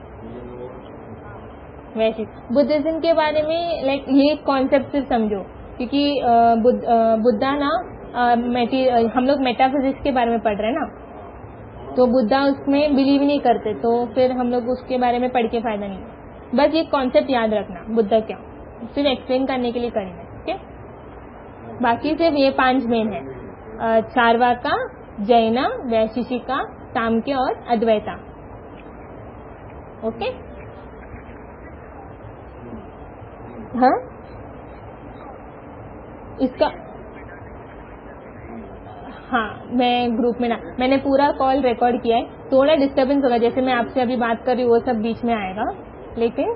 बुद्धिज्म के बारे में लाइक ये कॉन्सेप्ट सिर्फ समझो, क्योंकि बुद्धा ना हम लोग मेटाफिजिक्स के बारे में पढ़ रहे हैं ना, तो बुद्धा उसमें बिलीव नहीं करते, तो फिर हम लोग उसके बारे में पढ़ के फायदा नहीं। बस ये कॉन्सेप्ट याद रखना, बुद्धा क्या सिर्फ एक्सप्लेन करने के लिए करेंगे। ठीक है, बाकी सिर्फ ये 5 मेन है, चारवाका, जैन, वैशेषिका, सांख्य और अद्वैता। ओके। हाँ इसका हाँ मैं ग्रुप में ना, मैंने पूरा कॉल रिकॉर्ड किया है। थोड़ा डिस्टर्बेंस होगा, जैसे मैं आपसे अभी बात कर रही हूँ वो सब बीच में आएगा, लेकिन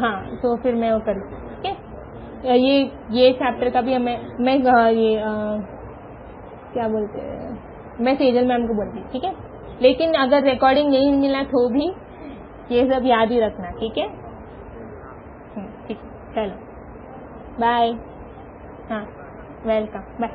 हाँ तो फिर मैं वो कर। ठीक है, ये चैप्टर का भी मैं क्या बोलते हैं, मैं सेजल मैम को बोलती। ठीक है, लेकिन अगर रिकॉर्डिंग नहीं मिला तो भी ये सब याद ही रखना। ठीक है, ठीक, चलो बाय। हाँ वेलकम, बाय।